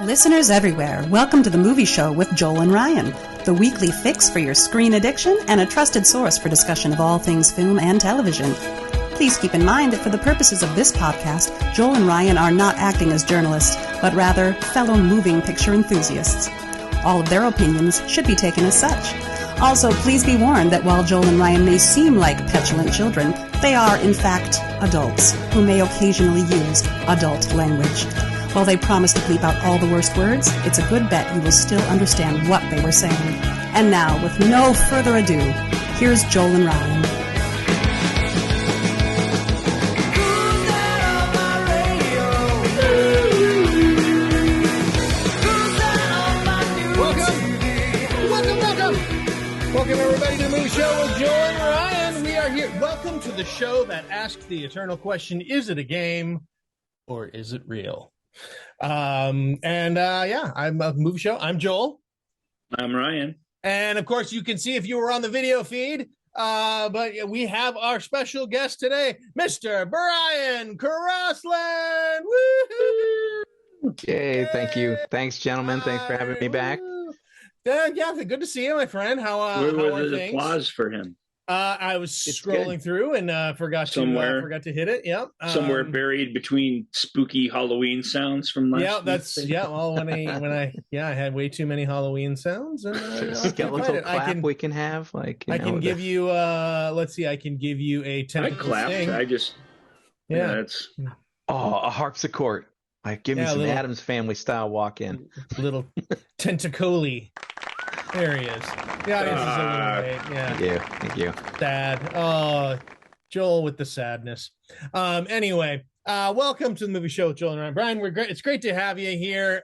Listeners everywhere, welcome to the Movie Show with Joel and Ryan, the weekly fix for your screen addiction and a trusted source for discussion of all things film and television. Please keep in mind that for the purposes of this podcast, Joel and Ryan are not acting as journalists, but rather fellow moving picture enthusiasts. All of their opinions should be taken as such. Also, please be warned that while Joel and Ryan may seem like petulant children, they are, in fact, adults who may occasionally use adult language. While they promise to bleep out all the worst words, it's a good bet you will still understand what they were saying. And now, with no further ado, here's Joel and Ryan. Welcome everybody to the Movie Show with Joel and Ryan. We are here. Welcome to the show that asks the eternal question, is it a game or is it real? I'm a movie show. I'm Joel. I'm Ryan. And of course, you can see if you were on the video feed. But we have our special guest today, Mr. Brian Crossland. Woo-hoo! Yay, thank you. Thanks, gentlemen. Thanks for having me back. Yeah, good to see you, my friend. How are things? Applause for him. I was scrolling through and forgot to hit it. Yep. Somewhere buried between spooky Halloween sounds from last week. Well, I had way too many Halloween sounds. And skeletal clap we can have. I can give you I can give you a tentacle sting. I just it's a harpsichord. Give me some Addams Family style walk in. Little tentacoli. There he is. The audience is illuminated. Yeah. Thank you. Sad. Oh, Joel with the sadness. Anyway, welcome to the Movie Show with Joel and Ryan. Brian, it's great to have you here.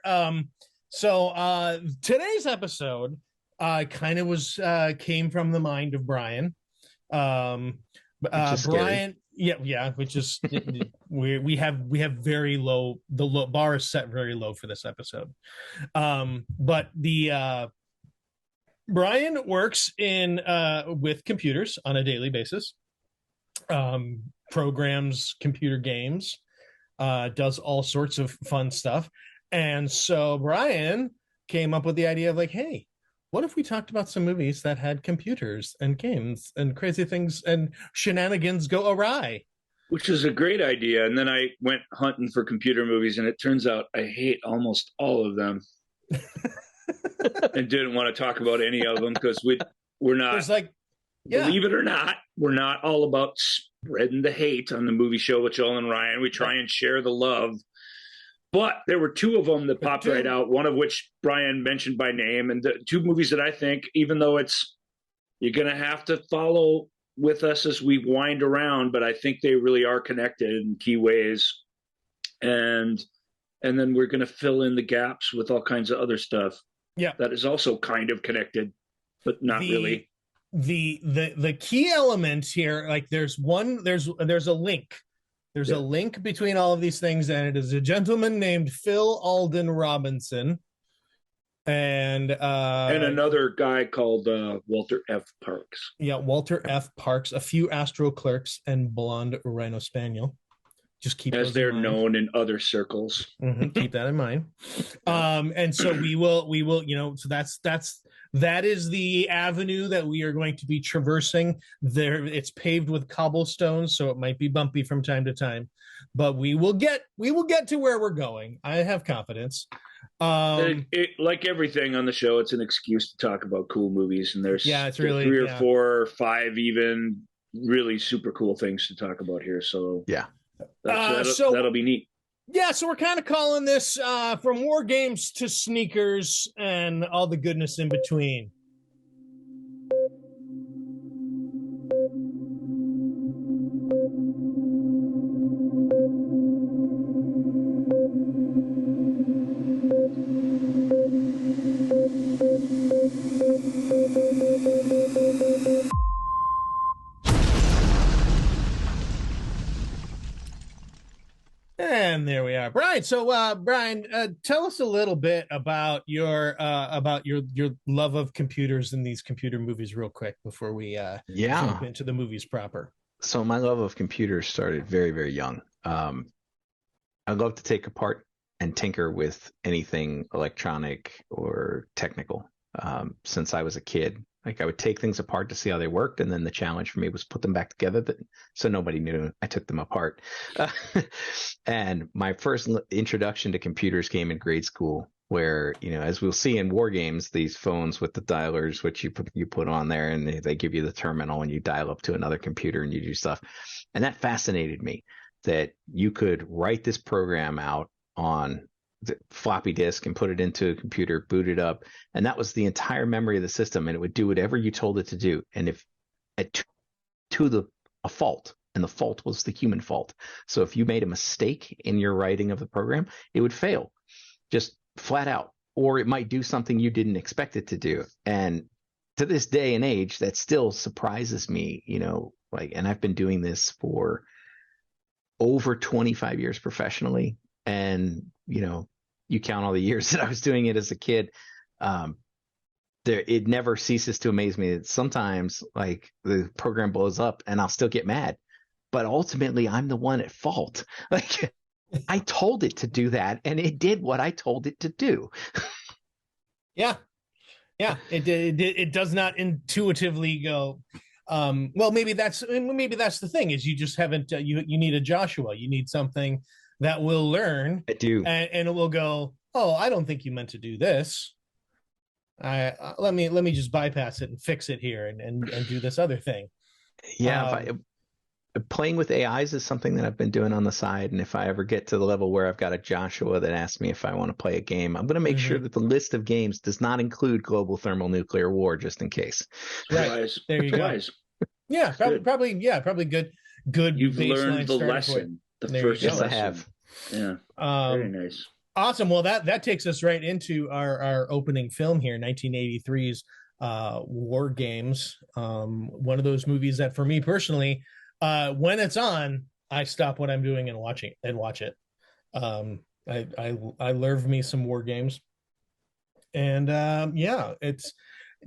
So today's episode came from the mind of Brian. Brian, which is we have very low. The bar is set very low for this episode. But the Brian works in with computers on a daily basis, programs computer games, does all sorts of fun stuff. And so Brian came up with the idea of hey, what if we talked about some movies that had computers and games and crazy things and shenanigans go awry? Which is a great idea. And then I went hunting for computer movies, and it turns out I hate almost all of them. And didn't want to talk about any of them because we're not. Believe it or not, we're not all about spreading the hate on the Movie Show with Joel and Ryan. We try and share the love. But there were two of them that popped right out, one of which Brian mentioned by name, and the two movies that I think, even though you're going to have to follow with us as we wind around, but I think they really are connected in key ways. And then we're going to fill in the gaps with all kinds of other stuff. Yeah, that is also kind of connected, but not really. The key elements here, there's a link. There's a link between all of these things, and it is a gentleman named Phil Alden Robinson, and another guy called Walter F. Parks. Yeah, Walter F. Parks, a few Astro Clerks, and Blonde Rhino Spaniel. Just keep as they're known in other circles. Mm-hmm, keep that in mind. And so we will, so that is the avenue that we are going to be traversing there. It's paved with cobblestones, so it might be bumpy from time to time, but we will get to where we're going. I have confidence. Like everything on the show, it's an excuse to talk about cool movies, and there's it's really 3 or 4 or 5 even really super cool things to talk about here. So that'll be neat. Yeah, so we're kind of calling this from Wargames to sneakers and all the goodness in between. And there we are, Brian. So, Brian, tell us a little bit about your love of computers and these computer movies, real quick, before we jump into the movies proper. So, my love of computers started very, very young. I love to take apart and tinker with anything electronic or technical since I was a kid. Like I would take things apart to see how they worked, and then the challenge for me was put them back together so nobody knew I took them apart. And my first introduction to computers came in grade school, where, as we'll see in Wargames, these phones with the dialers, which you put on there, and they give you the terminal, and you dial up to another computer and you do stuff. And that fascinated me, that you could write this program out on the floppy disk and put it into a computer, boot it up, and that was the entire memory of the system, and it would do whatever you told it to do. And if a fault, and the fault was the human fault. So if you made a mistake in your writing of the program, it would fail, just flat out, or it might do something you didn't expect it to do. And to this day and age, that still surprises me, and I've been doing this for over 25 years professionally. And, you count all the years that I was doing it as a kid. It never ceases to amaze me that sometimes like the program blows up and I'll still get mad, but ultimately I'm the one at fault. Like I told it to do that and it did what I told it to do. Yeah. It does not intuitively go, well, maybe that's the thing, is you just haven't, you need a Joshua, you need something that will learn. I do. And it will go, oh, I don't think you meant to do this. Let me just bypass it and fix it here and do this other thing. Yeah. Playing with AIs is something that I've been doing on the side. And if I ever get to the level where I've got a Joshua that asks me if I want to play a game, I'm going to make sure that the list of games does not include global thermonuclear war, just in case. Right. There you go. Yeah. Probably good. You've learned the lesson. The first yes, lesson. I have. Yeah. Very nice. Awesome. Well, that takes us right into our opening film here, 1983's Wargames. One of those movies that, for me personally, when it's on, I stop what I'm doing and watch it. I love me some Wargames, and it's.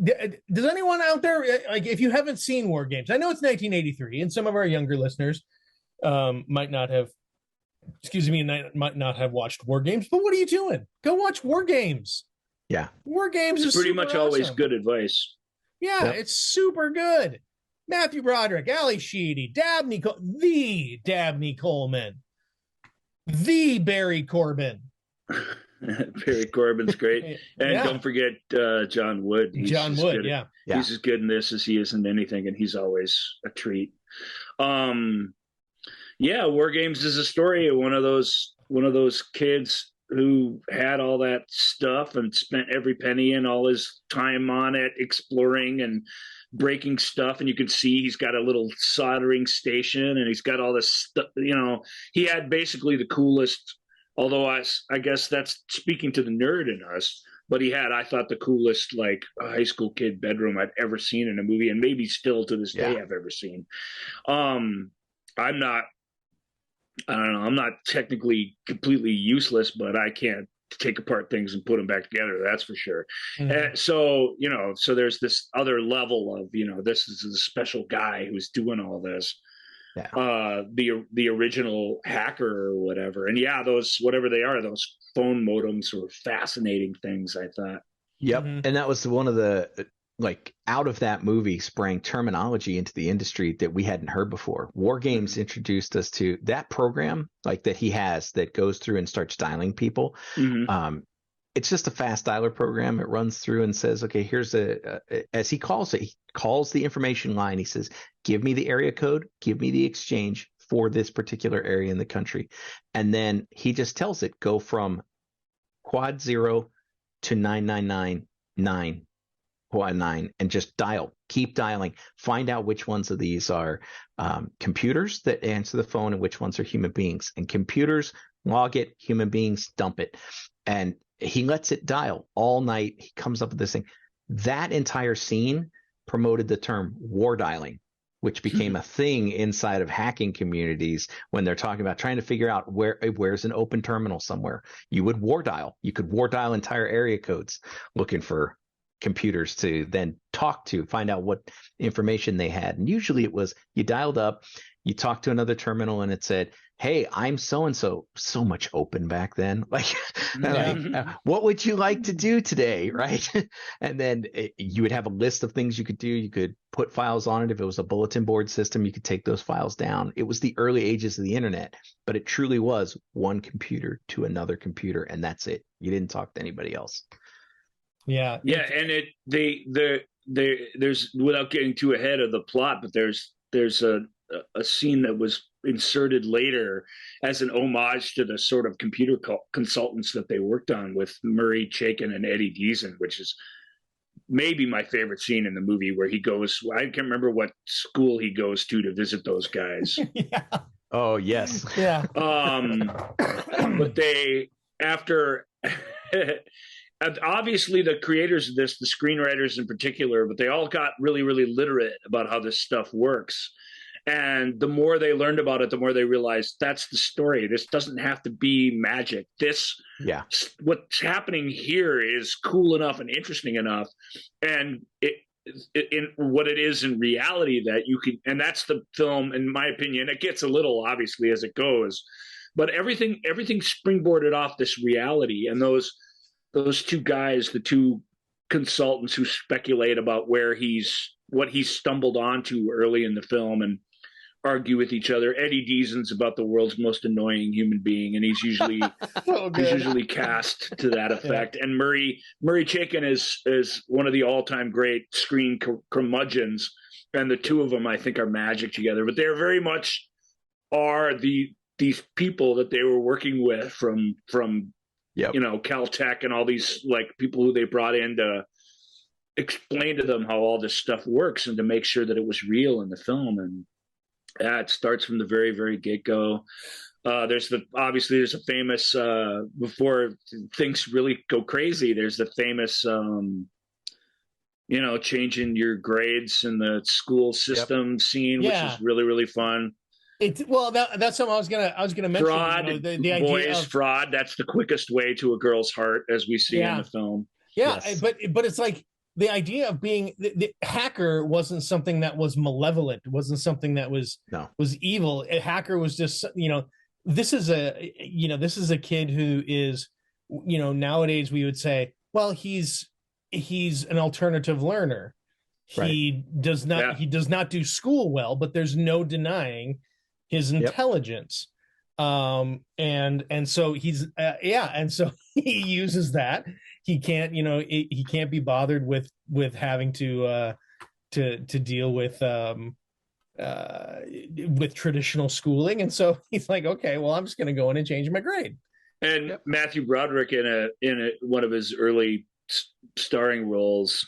Does anyone out there, like, if you haven't seen Wargames, I know it's 1983, and some of our younger listeners might not have watched Wargames, but what are you doing? Go watch Wargames. Yeah. Wargames is pretty much always awesome. good advice. Yeah, yep. It's super good. Matthew Broderick, Ali Sheedy, the Dabney Coleman, the Barry Corbin. Barry Corbin's great. And don't forget John Wood. John Wood, yeah. He's as good in this as he is in anything, and he's always a treat. Wargames is a story of one of those kids who had all that stuff and spent every penny and all his time on it, exploring and breaking stuff. And you can see he's got a little soldering station, and he's got all this stuff. He had basically the coolest, although I guess that's speaking to the nerd in us, but he had, I thought, the coolest like high school kid bedroom I've ever seen in a movie, and maybe still to this day I've ever seen. I'm not technically completely useless, but I can't take apart things and put them back together. That's for sure. Mm-hmm. So there's this other level of, this is a special guy who's doing all this. Yeah. The original hacker or whatever. And those, whatever they are, those phone modems were fascinating things, I thought. Yep. Mm-hmm. And that was one of the, out of that movie sprang terminology into the industry that we hadn't heard before. Wargames introduced us to that program, that he has, that goes through and starts dialing people. Mm-hmm. It's just a fast dialer program. It runs through and says, okay, here's as he calls it, he calls the information line. He says, give me the area code, give me the exchange for this particular area in the country. And then he just tells it, go from quad 0 to 9999. And just keep dialing, find out which ones of these are computers that answer the phone and which ones are human beings. And computers log it, human beings dump it. And he lets it dial all night. He comes up with this thing. That entire scene promoted the term war dialing, which became a thing inside of hacking communities when they're talking about trying to figure out where's an open terminal somewhere. You would war dial. You could war dial entire area codes looking for computers to then talk to, find out what information they had. And usually it was, you dialed up, you talked to another terminal, and it said, hey, I'm so and so much open back then. Like, what would you like to do today? Right. And then you would have a list of things you could do. You could put files on it. If it was a bulletin board system, you could take those files down. It was the early ages of the internet, but it truly was one computer to another computer. And that's it. You didn't talk to anybody else. Yeah. Yeah. And there's, without getting too ahead of the plot, but there's a scene that was inserted later as an homage to the sort of computer consultants that they worked on with Murray Chaikin and Eddie Deason, which is maybe my favorite scene in the movie, where he goes, I can't remember what school he goes to visit those guys. Yeah. Oh, yes. Yeah. But they, after obviously the creators of this, the screenwriters in particular, but they all got really, really literate about how this stuff works. And the more they learned about it, the more they realized that's the story. This doesn't have to be magic. What's happening here is cool enough and interesting enough. And in what it is in reality that you can, and that's the film, in my opinion. It gets a little, obviously, as it goes, but everything springboarded off this reality. And those two guys, the two consultants who speculate about what he's stumbled onto early in the film and argue with each other. Eddie Deason's about the world's most annoying human being, and he's usually cast to that effect. Yeah. And Murray Chaikin is one of the all-time great screen curmudgeons, and the two of them, I think, are magic together. But they're very much are these people that they were working with from yep. Caltech and all these like people who they brought in to explain to them how all this stuff works and to make sure that it was real in the film. And it starts from the very, very get-go. There's a famous before things really go crazy, there's the famous changing your grades in the school system scene, which is really, really fun. That's something I was gonna mention. Fraud, the idea of fraud. That's the quickest way to a girl's heart, as we see in the film. Yeah, yes. but it's like the idea of being the hacker wasn't something that was malevolent. It wasn't something that was evil. A hacker was just this is a kid who is nowadays we would say, well, he's an alternative learner. Right. He does not do school well, but there's no denying his intelligence. And so he's and so he uses that. He can't he can't be bothered with having to deal with traditional schooling, and so he's like, okay, well, I'm just going to go in and change my grade. And Matthew Broderick in one of his early starring roles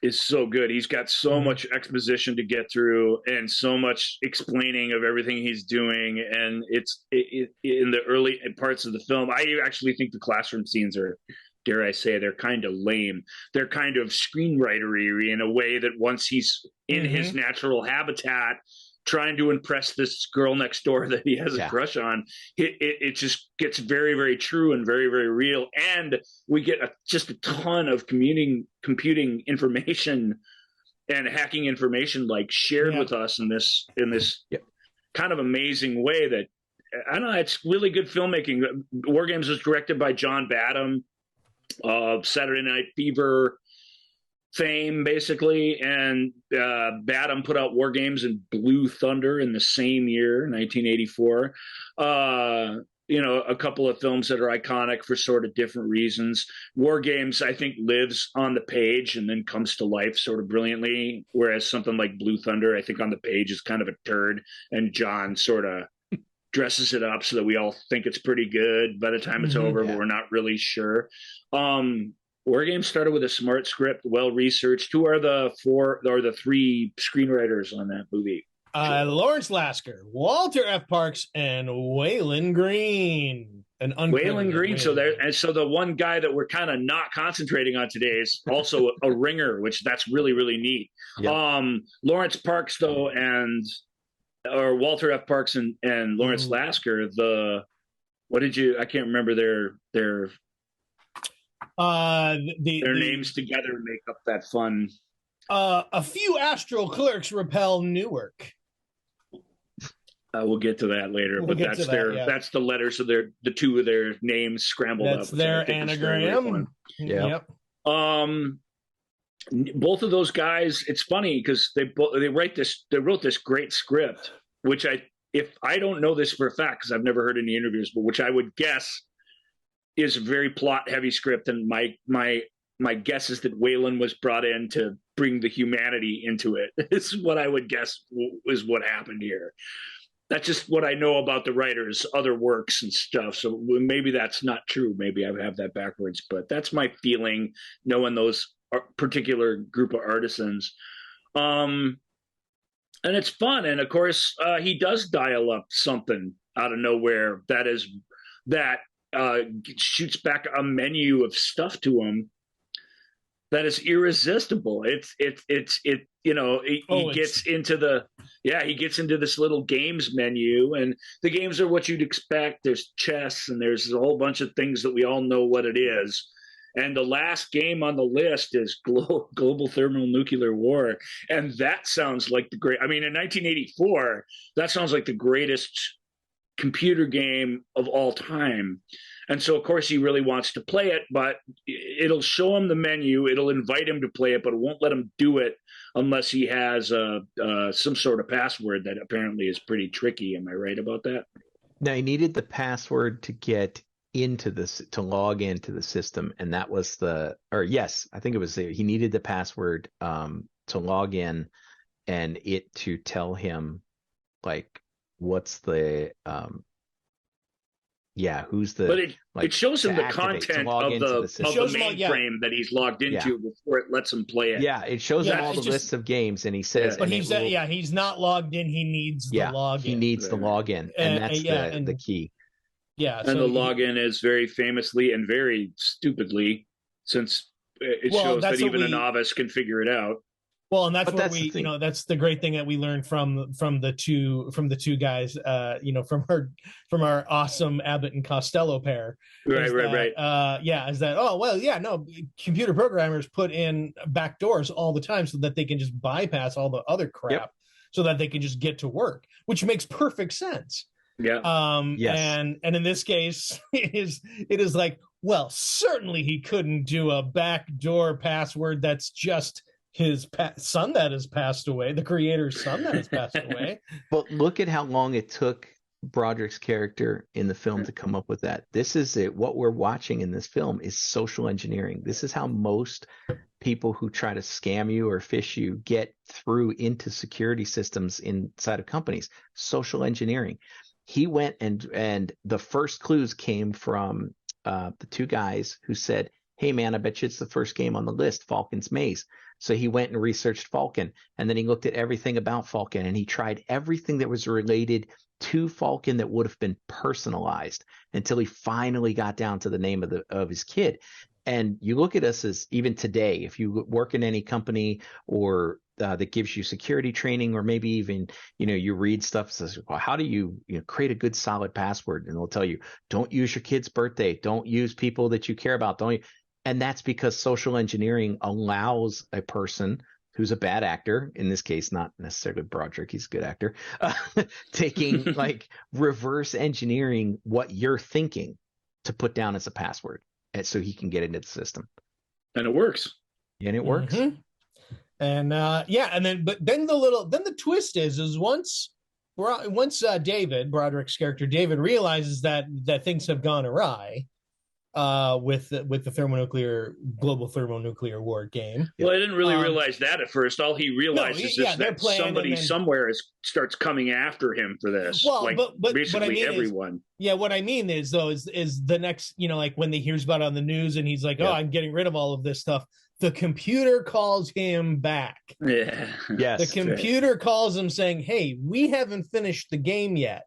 is so good. He's got so much exposition to get through and so much explaining of everything he's doing. And it's in the early parts of the film. I actually think the classroom scenes are, dare I say, they're kind of lame. They're kind of screenwritery in a way that once he's in his natural habitat, trying to impress this girl next door that he has a crush on, it just gets very, very true and very, very real. And we get just a ton of computing information and hacking information like shared with us in this kind of amazing way that, I don't know, it's really good filmmaking. Wargames was directed by John Badham of Saturday Night Fever fame, basically, and Badham put out Wargames and Blue Thunder in the same year, 1984. A couple of films that are iconic for sort of different reasons. Wargames, I think, lives on the page and then comes to life sort of brilliantly, whereas something like Blue Thunder, I think on the page is kind of a turd, and John sort of dresses it up so that we all think it's pretty good. By the time it's over, we're not really sure. Wargames started with a smart script, well-researched. Who are the three screenwriters on that movie? Lawrence Lasker, Walter F. Parks, and Waylon Green. Waylon Green. So the one guy that we're kind of not concentrating on today is also a ringer, which that's really, really neat. Yep. Lawrence Parks, though, or Walter F. Parks and Lawrence Lasker, I can't remember their names together make up that fun. A few astral clerks repel Newark. We'll get to that later, but that's the letters of the two of their names scrambled up. That's their anagram. Yep. Both of those guys, it's funny because they wrote this great script, which if I don't know this for a fact because I've never heard any interviews, but which I would guess is a very plot heavy script, and my guess is that Whalen was brought in to bring the humanity into it. It's what I would guess is what happened here. That's just what I know about the writers' other works and stuff. So maybe that's not true. Maybe I have that backwards, but that's my feeling, knowing those particular group of artisans. And it's fun. And of course, he does dial up something out of nowhere that shoots back a menu of stuff to him that is irresistible. He gets into this little games menu, and the games are what you'd expect. There's chess, and there's a whole bunch of things that we all know what it is. And the last game on the list is global thermonuclear war. And that sounds like in 1984, that sounds like the greatest computer game of all time. And so, of course, he really wants to play it, but it'll show him the menu. It'll invite him to play it, but it won't let him do it unless he has some sort of password that apparently is pretty tricky. Am I right about that? No, he needed the password to get into this, to log into the system. And that was I think it was he needed the password to log in, and it to tell him like what's the who's the, but it shows him the content of the mainframe that he's logged into before it lets him play it. It shows him all the lists of games, and he says, but he's not logged in. He needs the login. He needs the login, and that's the key. Yeah, and the login is very famously and very stupidly, since it shows that even a novice can figure it out. Well, and that's where that's the great thing that we learned from the two guys, from our awesome Abbott and Costello pair. Right. Is that computer programmers put in backdoors all the time so that they can just bypass all the other crap, so that they can just get to work, which makes perfect sense. Yeah. Yes. And in this case, it is like, well, certainly he couldn't do a backdoor password that's just his son that has passed away, the creator's son that has passed away. But look at how long it took Broderick's character in the film to come up with that. This is it. What we're watching in this film is social engineering. This is how most people who try to scam you or phish you get through into security systems inside of companies. Social engineering. He went and the first clues came from the two guys who said, "Hey man, I bet you it's the first game on the list, Falcon's Maze." So he went and researched Falcon, and then he looked at everything about Falcon, and he tried everything that was related to Falcon that would have been personalized until he finally got down to the name of his kid. And you look at us as, even today, if you work in any company or that gives you security training, or maybe even, you read stuff that says, well, how do you create a good solid password? And they'll tell you, don't use your kid's birthday. Don't use people that you care about. And that's because social engineering allows a person who's a bad actor, in this case, not necessarily Broderick, he's a good actor, taking like reverse engineering what you're thinking to put down as a password, and so he can get into the system. And it works. And it works. Mm-hmm. And then the twist is once Broderick's character David realizes that things have gone awry with the global thermonuclear war game. Well, I didn't really realize that at first. All he realizes is that somebody somewhere starts coming after him for this. Well, but basically everyone. What I mean is the next, like when he hears about it on the news and he's like, I'm getting rid of all of this stuff. The computer calls him back. Yeah. Yes. The computer calls him saying, "Hey, we haven't finished the game yet.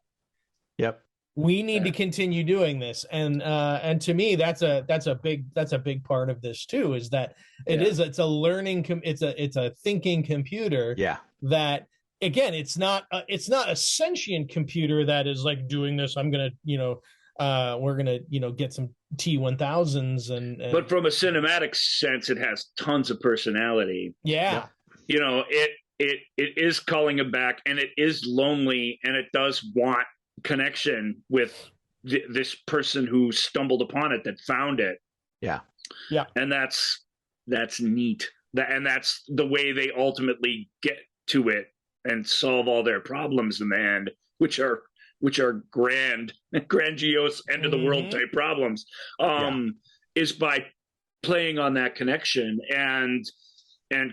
Yep. We need to continue doing this." And to me, that's a big part of this too. Is that it's a learning, it's a thinking computer. Yeah. That again, it's not a sentient computer that is like doing this. I'm gonna we're gonna get some T1000s and but from a cinematic sense, it has tons of personality. Yeah. it is calling him back, and it is lonely, and it does want connection with this person who stumbled upon it, that found it. Yeah. And that's neat. And that's the way they ultimately get to it and solve all their problems in the end, which are grandiose end of the world type problems, is by playing on that connection and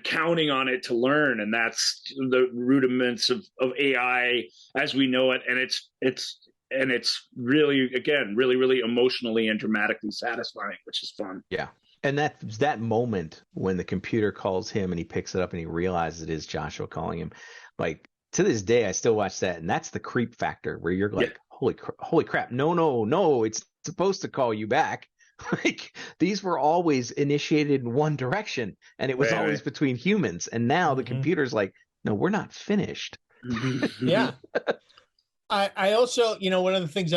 counting on it to learn. And that's the rudiments of AI as we know it. And it's really, again, really emotionally and dramatically satisfying, which is fun. Yeah. And that moment when the computer calls him and he picks it up and he realizes it is Joshua calling him, like, to this day, I still watch that. And that's the creep factor where you're like, holy crap. No. It's supposed to call you back. Like, these were always initiated in one direction, and it was always between humans. And now the computer's like, no, we're not finished. Yeah. I also, one of the things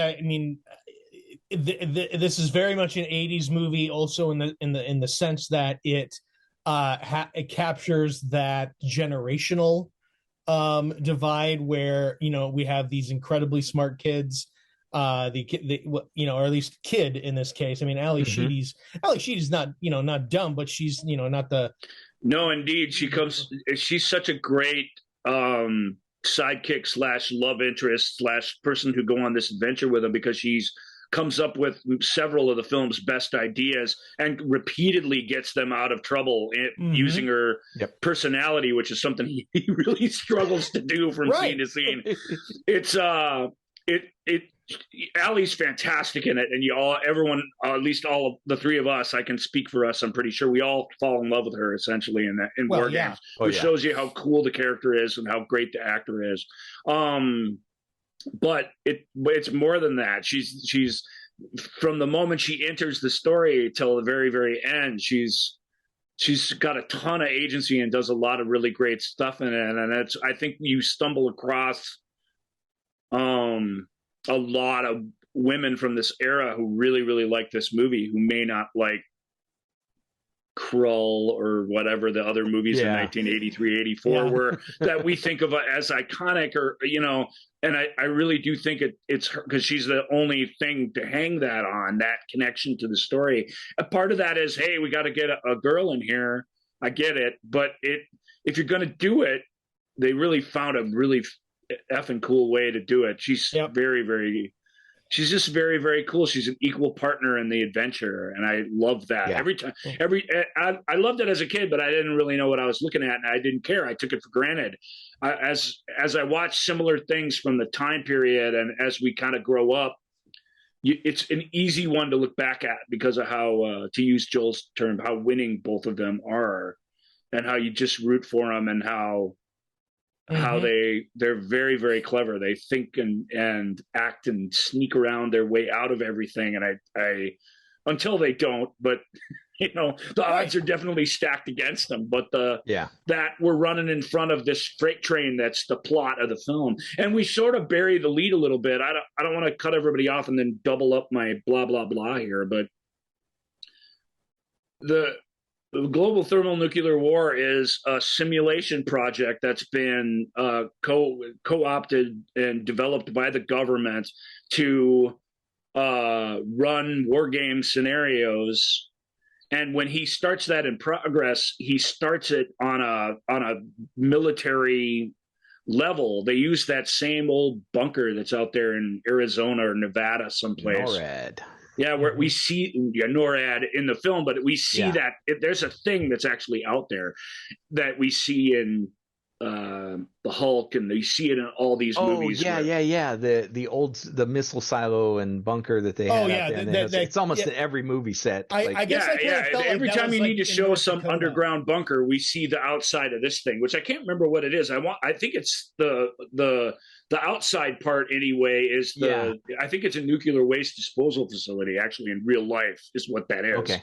this is very much an 80s movie also in the sense that it captures that generational divide where, we have these incredibly smart kids, or at least kid in this case. I mean, Ali Sheedy's not, not dumb, but she's, not the. No, indeed. She's such a great sidekick / love interest / person who go on this adventure with him, because she's comes up with several of the film's best ideas and repeatedly gets them out of trouble using her personality, which is something he really struggles to do from scene to scene. It's Allie's fantastic in it, and everyone, at least all of the three of us, I can speak for us, I'm pretty sure we all fall in love with her essentially in Wargames, which shows you how cool the character is and how great the actor is. But it's more than that. She's from the moment she enters the story till the very, very end, she's got a ton of agency and does a lot of really great stuff in it. And I think you stumble across a lot of women from this era who really, really like this movie, who may not like Krull or whatever the other movies in 1983, 84 were that we think of as iconic, or, and I really do think it's her, because she's the only thing to hang that on, that connection to the story. A part of that is, hey, we got to get a girl in here. I get it. But if you're going to do it, they really found a really effing cool way to do it. She's very, very, she's just very, very cool. She's an equal partner in the adventure, and I love that. Every time. I loved it as a kid, but I didn't really know what I was looking at, and I didn't care. I took it for granted. As I watched similar things from the time period, and as we kind of grow up, it's an easy one to look back at because of how, to use Joel's term, how winning both of them are, and how you just root for them, and how they're very, very clever. They think and act and sneak around their way out of everything. And I until they don't, but the odds are definitely stacked against them. But that we're running in front of this freight train, that's the plot of the film. And we sort of bury the lead a little bit. I don't want to cut everybody off and then double up my blah, blah, blah here, but the global thermonuclear war is a simulation project that's been co-opted and developed by the government to run war game scenarios. And when he starts that in progress, he starts it on a military level. They use that same old bunker that's out there in Arizona or Nevada someplace. NORAD. Yeah, where we see NORAD in the film, but we see that there's a thing that's actually out there that we see in the Hulk, and you see it in all these movies. The missile silo and bunker that they had out there. It's almost in every movie set. I guess every time you need to show some underground bunker, we see the outside of this thing, which I can't remember what it is. I think it's the outside part anyway is I think it's a nuclear waste disposal facility, actually, in real life is what that is. Okay.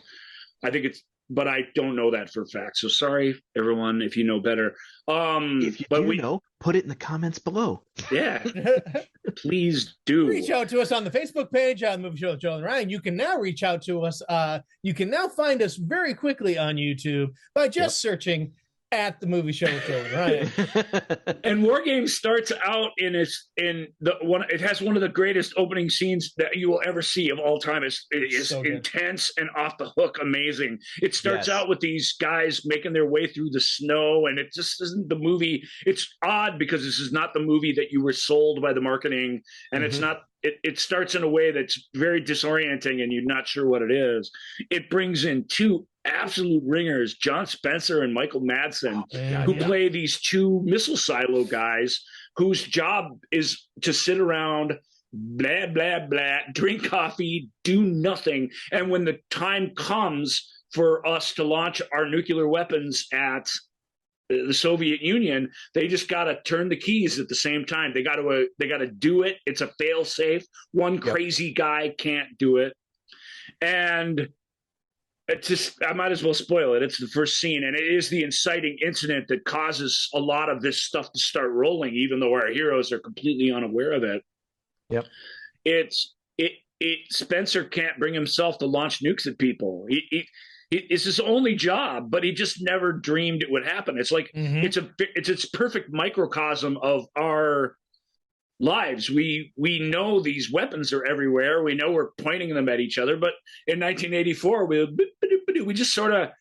I think it's, but I don't know that for a fact. So sorry, everyone, if you know better. If you know, put it in the comments below. Yeah, please do. Reach out to us on the Facebook page on Movie Show with Joel and Ryan. You can now reach out to us. You can now find us very quickly on YouTube by just searching at the movie show with Joe and Ryan. And Wargames starts out it has one of the greatest opening scenes that you will ever see of all time. It is so intense and off the hook amazing. It starts out with these guys making their way through the snow, and it just isn't the movie. It's odd because this is not the movie that you were sold by the marketing, and it's not. It starts in a way that's very disorienting and you're not sure what it is. It brings in two absolute ringers, John Spencer and Michael Madsen, who play these two missile silo guys whose job is to sit around, blah, blah, blah, drink coffee, do nothing. And when the time comes for us to launch our nuclear weapons at the Soviet Union, they just got to turn the keys at the same time. They got to do it. It's a fail safe. One crazy guy can't do it. And it's just, I might as well spoil it. It's the first scene, and it is the inciting incident that causes a lot of this stuff to start rolling, even though our heroes are completely unaware of it. Yep. Spencer can't bring himself to launch nukes at people. It's his only job, but he just never dreamed it would happen. It's like it's perfect microcosm of our lives. We know these weapons are everywhere. We know we're pointing them at each other. But in 1984, we just sort of,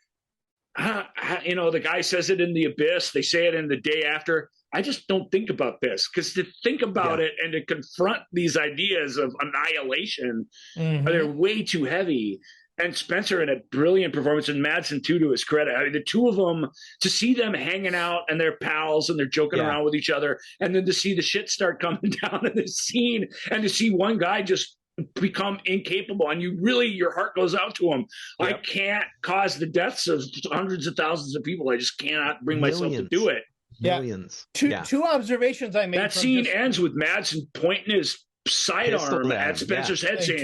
the guy says it in The Abyss. They say it in The Day After. I just don't think about this, because to think about it and to confront these ideas of annihilation, they're way too heavy. And Spencer in a brilliant performance, and Madsen too, to his credit. I mean, the two of them, to see them hanging out and they're pals and they're joking around with each other, and then to see the shit start coming down in the scene, and to see one guy just become incapable, and your heart goes out to him. Yep. I can't cause the deaths of hundreds of thousands of people. I just cannot bring myself to do it. Millions. Two observations I made. That scene ends with Madsen pointing his sidearm at Spencer's head, saying,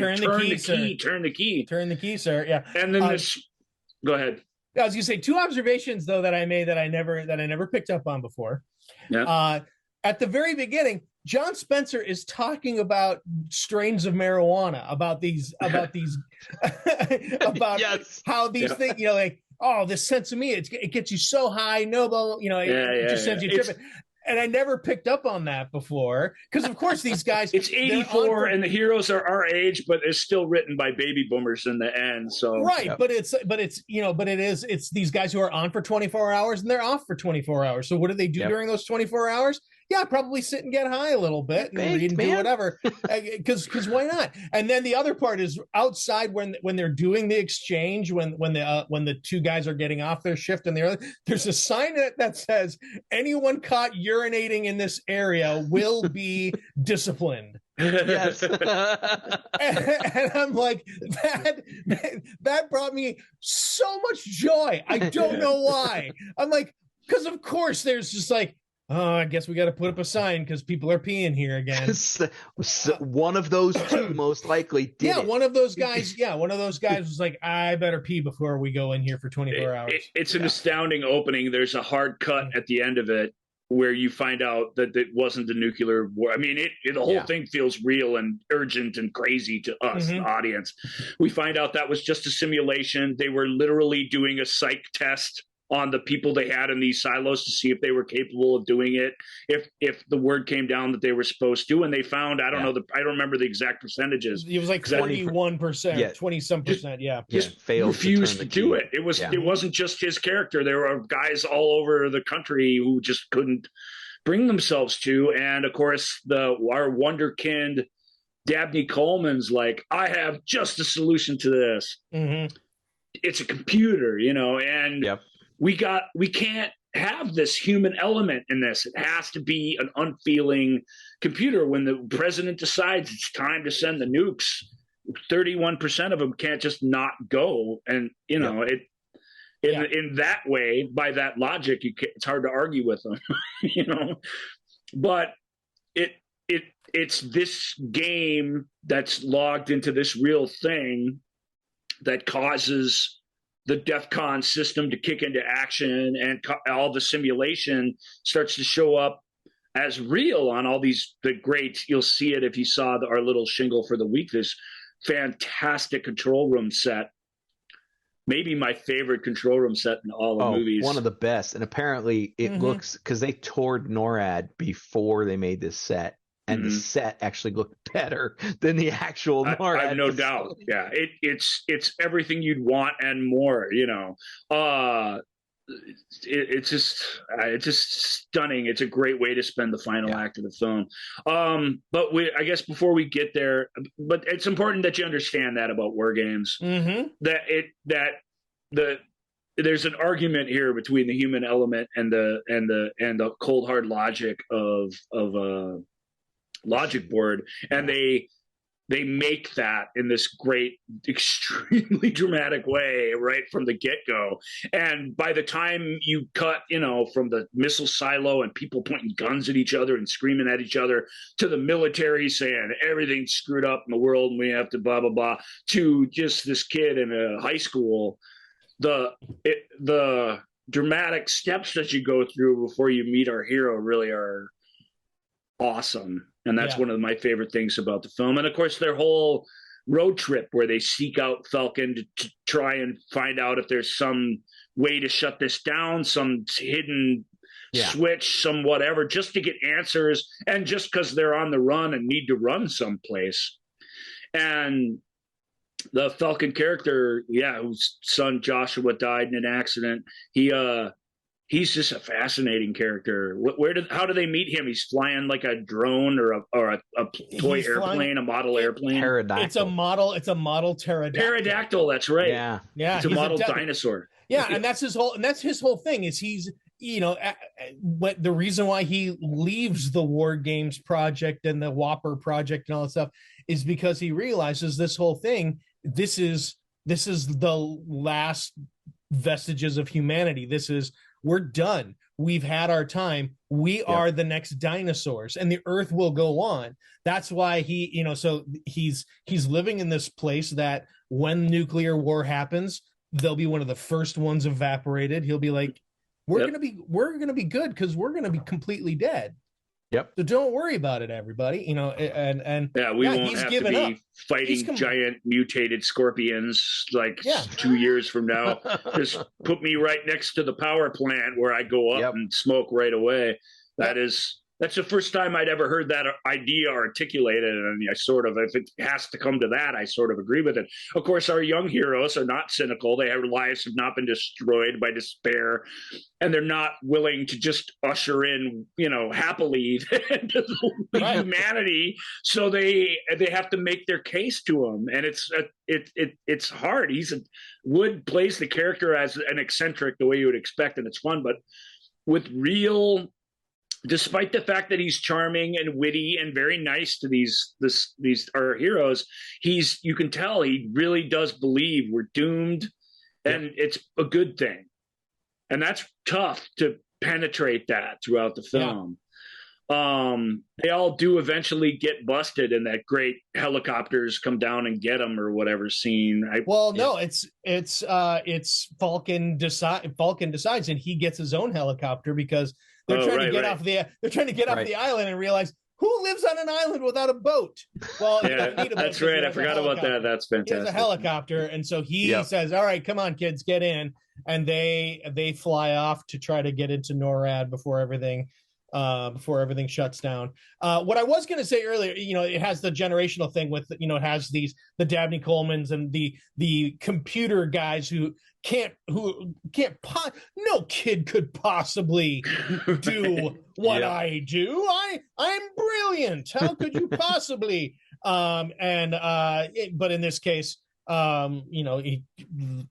turn the key, sir. Yeah. And then go ahead. I was gonna say two observations though that I made that I never picked up on before. Yeah. At the very beginning, John Spencer is talking about strains of marijuana, about about how these things, like, oh, this sense of me, it gets you so high, noble, it just sends you tripping. And I never picked up on that before, because of course these guys. It's 84, and the heroes are our age, but it's still written by baby boomers in the end. So right, but it's these guys who are on for 24 hours and they're off for 24 hours. So what do they do during those 24 hours? Yeah, probably sit and get high a little bit and read and do whatever, because why not? And then the other part is outside when they're doing the exchange, when the two guys are getting off their shift and there's a sign that says anyone caught urinating in this area will be disciplined. Yes. and I'm like, that brought me so much joy. I don't know why. I'm like, because of course there's just like, oh, I guess we got to put up a sign because people are peeing here again. One of those two most likely did. One of those guys. Yeah, one of those guys was like, I better pee before we go in here for 24 hours. It's an astounding opening. There's a hard cut at the end of it where you find out that it wasn't a nuclear war. I mean, the whole thing feels real and urgent and crazy to us, the audience. We find out that was just a simulation. They were literally doing a psych test on the people they had in these silos to see if they were capable of doing it, if the word came down that they were supposed to. And they found, I don't remember the exact percentages. It was like 21%, 20-some percent. Just refused to do it. It wasn't just his character. There were guys all over the country who just couldn't bring themselves to. And of course, our wonderkind Dabney Coleman's like, I have just a solution to this. It's a computer, and we can't have this human element in this. It has to be an unfeeling computer. When the president decides it's time to send the nukes, 31% of them can't just not go. And, in that way, by that logic, it's hard to argue with them, but it's this game that's logged into this real thing that causes the DEF CON system to kick into action, and all the simulation starts to show up as real on all the great. You'll see it if you saw our little shingle for the week, this fantastic control room set maybe my favorite control room set in all the movies. One of the best. And apparently it looks, because they toured NORAD before they made this set, and the set actually looked better than the actual NORAD. I have no doubt. Yeah, it's everything you'd want and more. It's just stunning. It's a great way to spend the final act of the film. But I guess before we get there, but it's important that you understand that about Wargames, there's an argument here between the human element and the cold hard logic of logic board, and they make that in this great, extremely dramatic way right from the get-go. And by the time you cut, from the missile silo and people pointing guns at each other and screaming at each other, to the military saying everything's screwed up in the world and we have to blah, blah, blah, to just this kid in a high school, the dramatic steps that you go through before you meet our hero really are awesome. And that's one of my favorite things about the film. And of course, their whole road trip where they seek out Falcon to try and find out if there's some way to shut this down, some hidden switch, some whatever, just to get answers. And just because they're on the run and need to run someplace. And the Falcon character, whose son Joshua died in an accident, he's just a fascinating character. How do they meet him? He's flying like a drone or a toy airplane, a model airplane. Pterodactyl. It's a model pterodactyl. Pterodactyl, that's right. Yeah. It's a model dinosaur. Yeah, and that's his whole thing is he's, the reason why he leaves the Wargames project and the Whopper project and all that stuff is because he realizes this whole thing, this is the last vestiges of humanity. We're done. We've had our time. We are the next dinosaurs, and the Earth will go on. That's why so he's living in this place that when nuclear war happens, they'll be one of the first ones evaporated. He'll be like, we're gonna be good because we're gonna be completely dead. Yep. So don't worry about it, everybody. We won't have to be fighting giant mutated scorpions 2 years from now. Just put me right next to the power plant where I go up and smoke right away. That's the first time I'd ever heard that idea articulated, and I if it has to come to that, I sort of agree with it. Of course, our young heroes are not cynical. Their lives have not been destroyed by despair, and they're not willing to just usher in, happily into humanity. So they have to make their case to him, and it's hard. Wood plays the character as an eccentric the way you would expect, and it's fun, but with real. Despite the fact that he's charming and witty and very nice to these our heroes, you can tell he really does believe we're doomed, and it's a good thing. And that's tough to penetrate that throughout the film. They all do eventually get busted, and that great helicopters come down and get them or whatever scene. It's Falcon decides, and he gets his own helicopter because they're trying to get off the island and realize who lives on an island without a boat. Well, that's right. I forgot about that. That's fantastic. He has a helicopter, and so he says, "All right, come on, kids, get in." And they fly off to try to get into NORAD before everything shuts down. What I was going to say earlier, it has the generational thing with, it has the Dabney Colemans and the computer guys who no kid could possibly do what I do. I'm brilliant. How could you possibly? But in this case,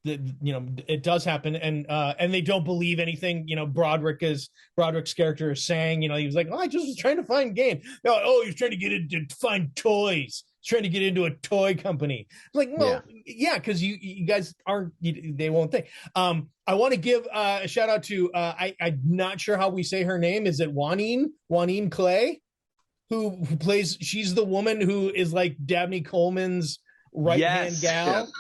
it does happen, and they don't believe anything Broderick's character is saying. He was like, I just was trying to find game. He was trying to get into find toys. He's trying to get into a toy company. It's like, because you guys aren't. They won't think. I want to give a shout out to I'm not sure how we say her name. Is it Juanine Clay, who plays? She's the woman who is like Dabney Coleman's right-hand gal.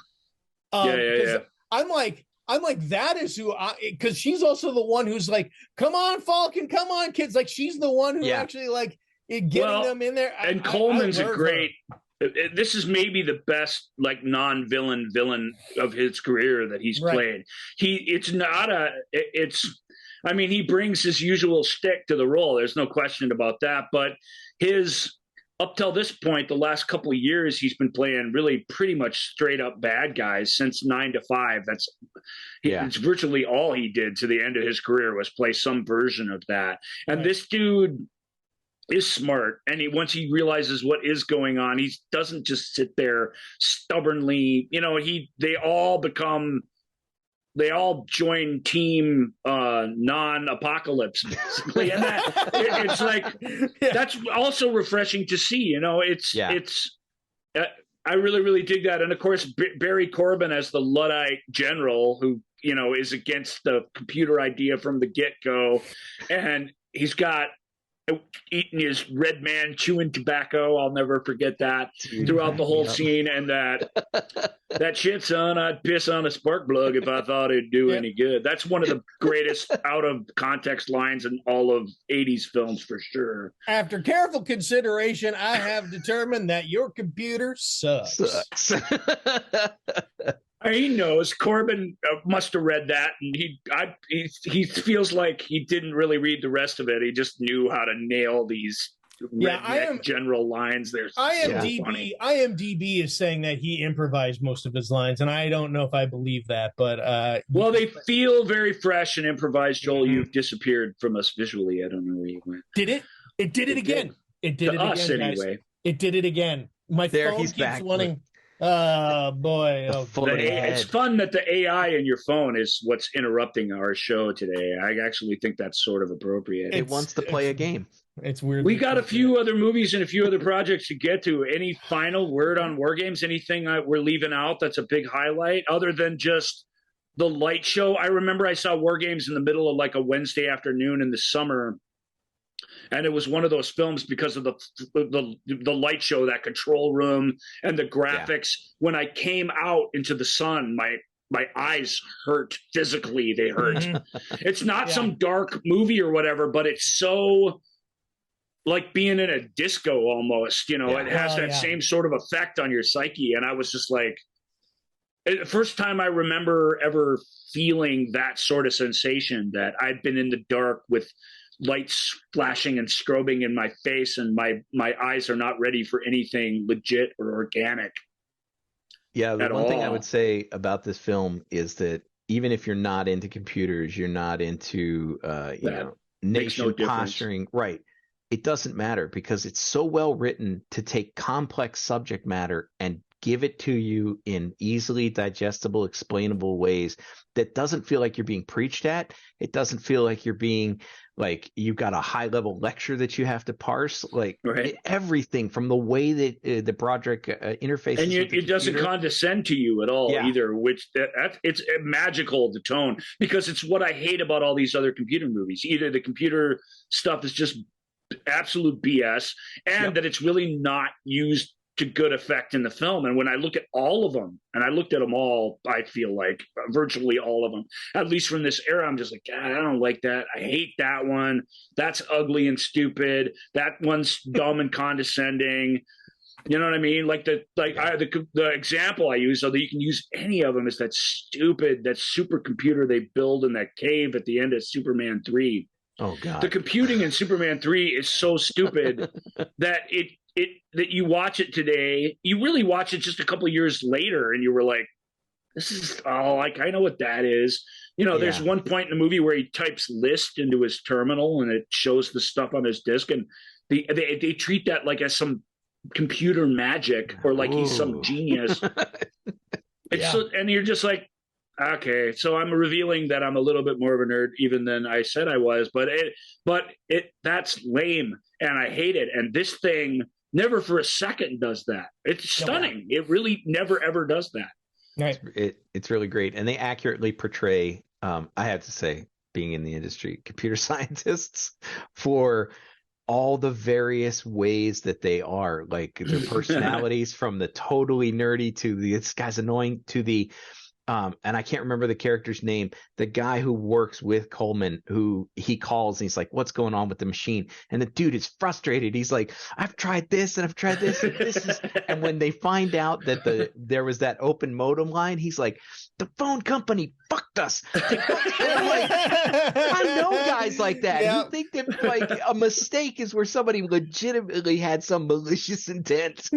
I'm like, that is who because she's also the one who's like, come on, Falcon, come on, kids. Like, she's the one who actually like getting them in there. And Coleman's a great this is maybe the best like non-villain villain of his career that he's played. I mean, he brings his usual stick to the role. There's no question about that. But up till this point, the last couple of years, he's been playing really pretty much straight up bad guys since 9 to 5. It's virtually all he did to the end of his career was play some version of that. And this dude is smart, and once he realizes what is going on, he doesn't just sit there stubbornly. They all join team non-apocalypse basically, and it's like that's also refreshing to see. I really, really dig that. And of course, Barry Corbin as the Luddite general who is against the computer idea from the get-go, and he's got eating his red man chewing tobacco. I'll never forget that throughout the whole scene. And that shit, son, I'd piss on a spark plug if I thought it'd do any good. That's one of the greatest out of context lines in all of 80s films for sure. After careful consideration, I have determined that your computer sucks. He knows. Corbin must have read that, and he feels like he didn't really read the rest of it. He just knew how to nail these general lines. IMDb is saying that he improvised most of his lines, and I don't know if I believe that, but they feel very fresh and improvised. Joel, you've disappeared from us visually. I don't know where you went. Did it? It did it again. It did it us again, anyway. Guys. It did it again. My phone keeps wanting. Oh boy! It's fun that the AI in your phone is what's interrupting our show today. I actually think that's sort of appropriate. It wants to play a game. It's weird. We got a few other movies and a few other projects to get to. Any final word on Wargames? Anything we're leaving out that's a big highlight other than just the light show? I remember I saw Wargames in the middle of like a Wednesday afternoon in the summer. And it was one of those films because of the light show, that control room and the graphics. Yeah. When I came out into the sun, my eyes hurt physically. They hurt. It's not some dark movie or whatever, but it's so like being in a disco almost. It has that same sort of effect on your psyche. And I was just like, the first time I remember ever feeling that sort of sensation that I'd been in the dark with lights flashing and strobing in my face, and my eyes are not ready for anything legit or organic. Yeah, the one thing I would say about this film is that even if you're not into computers, you're not into nation posturing, right? It doesn't matter because it's so well written to take complex subject matter and give it to you in easily digestible, explainable ways that doesn't feel like you're being preached at. It doesn't feel like you're being like you've got a high level lecture that you have to parse, everything from the way that the Broderick interfaces. And it doesn't condescend to you at all either, which it's magical, the tone, because it's what I hate about all these other computer movies. Either the computer stuff is just absolute BS and that it's really not used to good effect in the film. And when I look at all of them, and I looked at them all, I feel like virtually all of them, at least from this era, I'm just like, God, I don't like that. I hate that one. That's ugly and stupid. That one's dumb and condescending. You know what I mean? Like the example I use, so that you can use any of them, is that supercomputer they build in that cave at the end of Superman 3. Oh God! The computing in Superman 3 is so stupid that that you watch it today, you really watch it just a couple of years later, and you were like, "This is I know what that is." There's one point in the movie where he types list into his terminal, and it shows the stuff on his disk, and they treat that like as some computer magic or like he's some genius. And you're just like, okay, so I'm revealing that I'm a little bit more of a nerd even than I said I was, but that's lame and I hate it. And this thing never for a second does that. It's stunning. It really never ever does that. Right. It's really great. And they accurately portray, I have to say, being in the industry, computer scientists for all the various ways that they are, like their personalities from the totally nerdy to this guy's annoying to the and I can't remember the character's name, the guy who works with Coleman, who he calls and he's like, what's going on with the machine? And the dude is frustrated. He's like, I've tried this and I've tried this and this is, and when they find out that there was that open modem line, he's like, the phone company fucked us. Like, I know guys like that who think that like a mistake is where somebody legitimately had some malicious intent.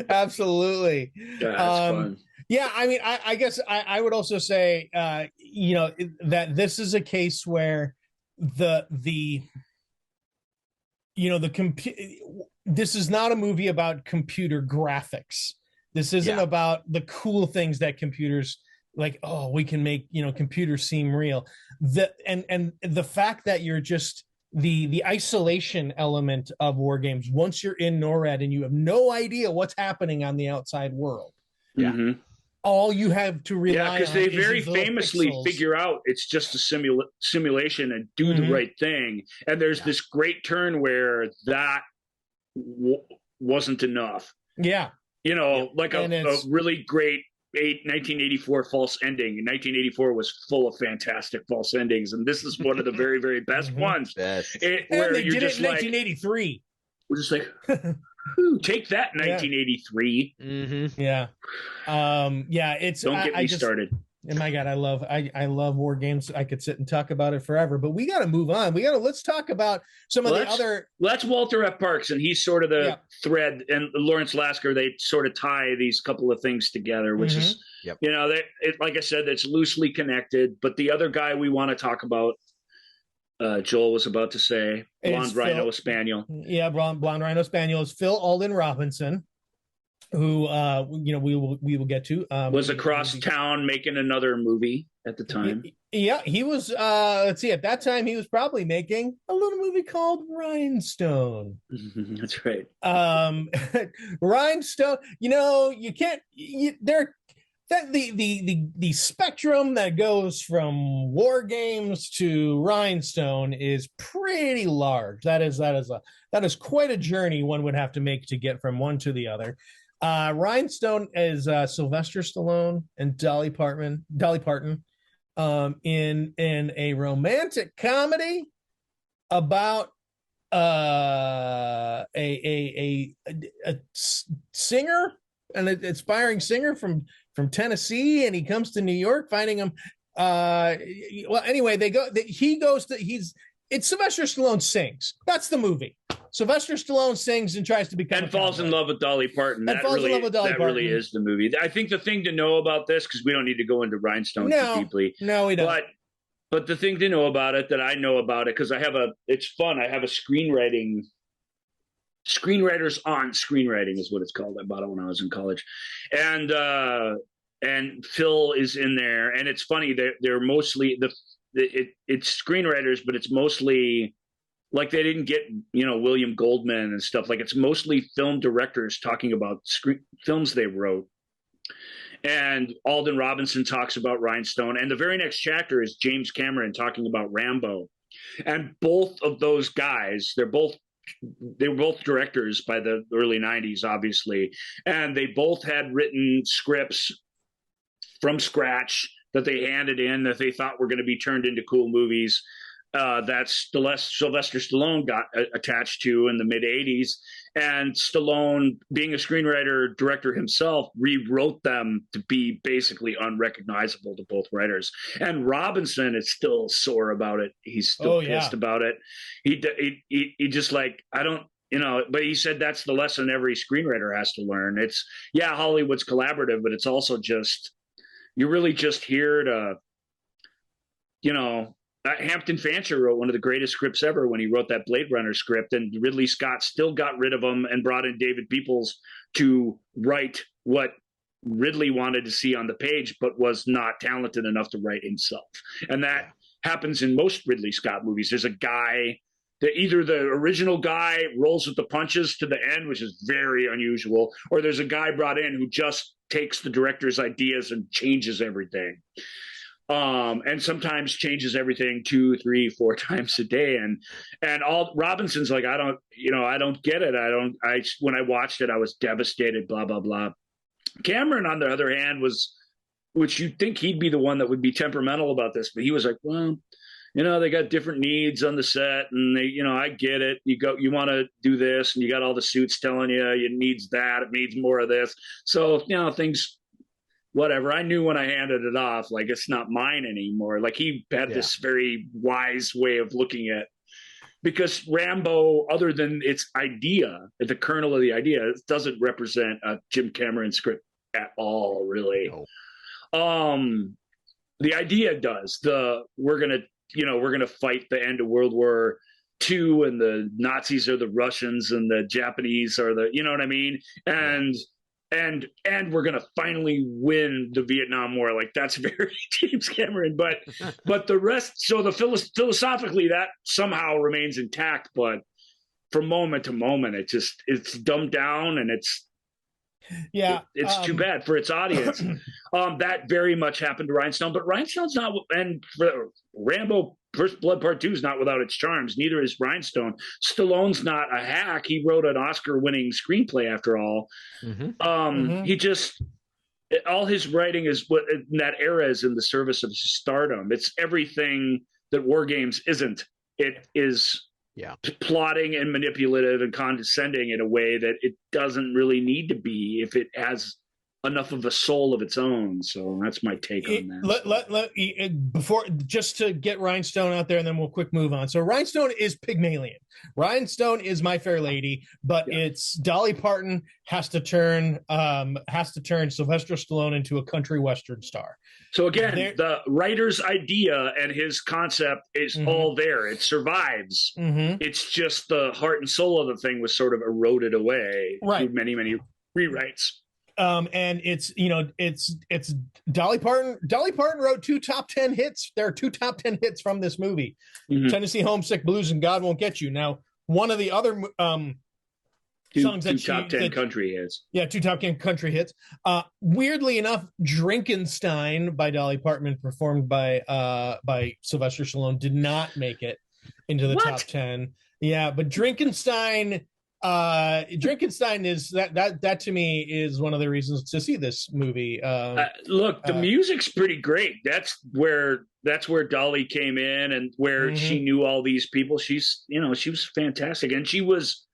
Absolutely. Yeah, that's fun. Yeah, I mean, I guess I would also say, that this is a case where this is not a movie about computer graphics. This isn't about the cool things that computers like. Oh, we can make computers seem real. And the fact that you're just the isolation element of Wargames. Once you're in NORAD and you have no idea what's happening on the outside world. Yeah. Mm-hmm. All you have to rely on, because they very those famously pixels. figure out it's just a simulation and do the right thing. And there's this great turn where that wasn't enough. Yeah. Like a really great 1984 false ending. 1984 was full of fantastic false endings, and this is one of the very, very best ones. Best. Where they did it in 1983. We're just like, take that, 1983. Mm-hmm. Yeah. It's don't get me started. And my God, I love War Games. I could sit and talk about it forever, but we got to move on. Let's talk about some of the other. That's Walter F. Parks, and he's sort of the thread, and Lawrence Lasker. They sort of tie these couple of things together, which is, like I said, it's loosely connected. But the other guy we want to talk about, Joel was about to say, Blonde Rhino Spaniel. Yeah, Blonde Rhino Spaniel is Phil Alden Robinson, who we will get to. Was across town making another movie at the time. Yeah, he was. Let's see. At that time, he was probably making a little movie called Rhinestone. That's right. Rhinestone. You can't. The spectrum that goes from War Games to Rhinestone is pretty large. That is quite a journey one would have to make to get from one to the other. Rhinestone is Sylvester Stallone and Dolly Parton in a romantic comedy about a singer, an aspiring singer from Tennessee, and he comes to New York, finding him. It's Sylvester Stallone sings. That's the movie. Sylvester Stallone sings and tries to become and falls in love with Dolly Parton. That really is the movie. I think the thing to know about this, because we don't need to go into Rhinestone too deeply. No, we don't. But the thing to know about it, that I know about it, because it's fun. I have a Screenwriters on Screenwriting is what it's called. I bought it when I was in college. And Phil is in there. And it's funny, they're mostly it's screenwriters, but it's mostly like they didn't get William Goldman and stuff. Like, it's mostly film directors talking about films they wrote. And Alden Robinson talks about Rhinestone, and the very next chapter is James Cameron talking about Rambo. And both of those guys, they were both directors by the early 90s, obviously, and they both had written scripts from scratch that they handed in that they thought were going to be turned into cool movies. That Sylvester Stallone got attached to in the mid 80s. And Stallone, being a screenwriter director himself, rewrote them to be basically unrecognizable to both writers. And Robinson is still sore about it. He's still pissed about it. He just like, I don't, but he said that's the lesson every screenwriter has to learn. It's, Hollywood's collaborative, but it's also just, you're really just here to, Hampton Fancher wrote one of the greatest scripts ever when he wrote that Blade Runner script, and Ridley Scott still got rid of him and brought in David Peoples to write what Ridley wanted to see on the page, but was not talented enough to write himself. And that happens in most Ridley Scott movies. There's a guy that either the original guy rolls with the punches to the end, which is very unusual, or there's a guy brought in who just takes the director's ideas and changes everything. And sometimes changes everything 2, 3, 4 times a day. And all Robinson's like, I don't get it. When I watched it, I was devastated, blah, blah, blah. Cameron, on the other hand, which you'd think he'd be the one that would be temperamental about this, but he was like, well, they got different needs on the set, and they, I get it. You want to do this, and you got all the suits telling you it needs that, it needs more of this. So, things, whatever. I knew when I handed it off, like, it's not mine anymore. Like, he had this very wise way of looking at, because Rambo, other than its idea, the kernel of the idea, it doesn't represent a Jim Cameron script at all, really. No. The idea does. We're gonna fight the end of World War II, and the Nazis are the Russians, and the Japanese are the, you know what I mean? And we're gonna finally win the Vietnam War. Like, that's very James Cameron, but the rest. So philosophically, that somehow remains intact, but from moment to moment, it's dumbed down, and it's too bad for its audience. That very much happened to Rhinestone, but Rhinestone's not, and Rambo First Blood Part 2 is not without its charms. Neither is Rhinestone. Stallone's not a hack. He wrote an Oscar-winning screenplay, after all. He just, all his writing is what in that era is in the service of his stardom. It's everything that Wargames isn't. It is plotting and manipulative and condescending in a way that it doesn't really need to be if it has enough of a soul of its own. So that's my take on that. Before, just to get Rhinestone out there, and then we'll quick move on. So Rhinestone is Pygmalion. Rhinestone is My Fair Lady, but it's Dolly Parton has to turn Sylvester Stallone into a country western star. So again, the writer's idea and his concept is all there. It survives. It's just the heart and soul of the thing was sort of eroded away through many, many rewrites. And it's Dolly Parton. Dolly Parton wrote 2 top 10 hits. There are 2 top 10 hits from this movie: Tennessee Homesick Blues and God Won't Get You. Now, one of the other songs that two top 10 country hits. Yeah, 2 top 10 country hits. Weirdly enough, Drinkenstein by Dolly Parton, performed by Sylvester Stallone, did not make it into the top 10. Yeah, but Drinkenstein is that to me is one of the reasons to see this movie. Look, the music's pretty great. That's where Dolly came in, and where she knew all these people. She was fantastic, and she was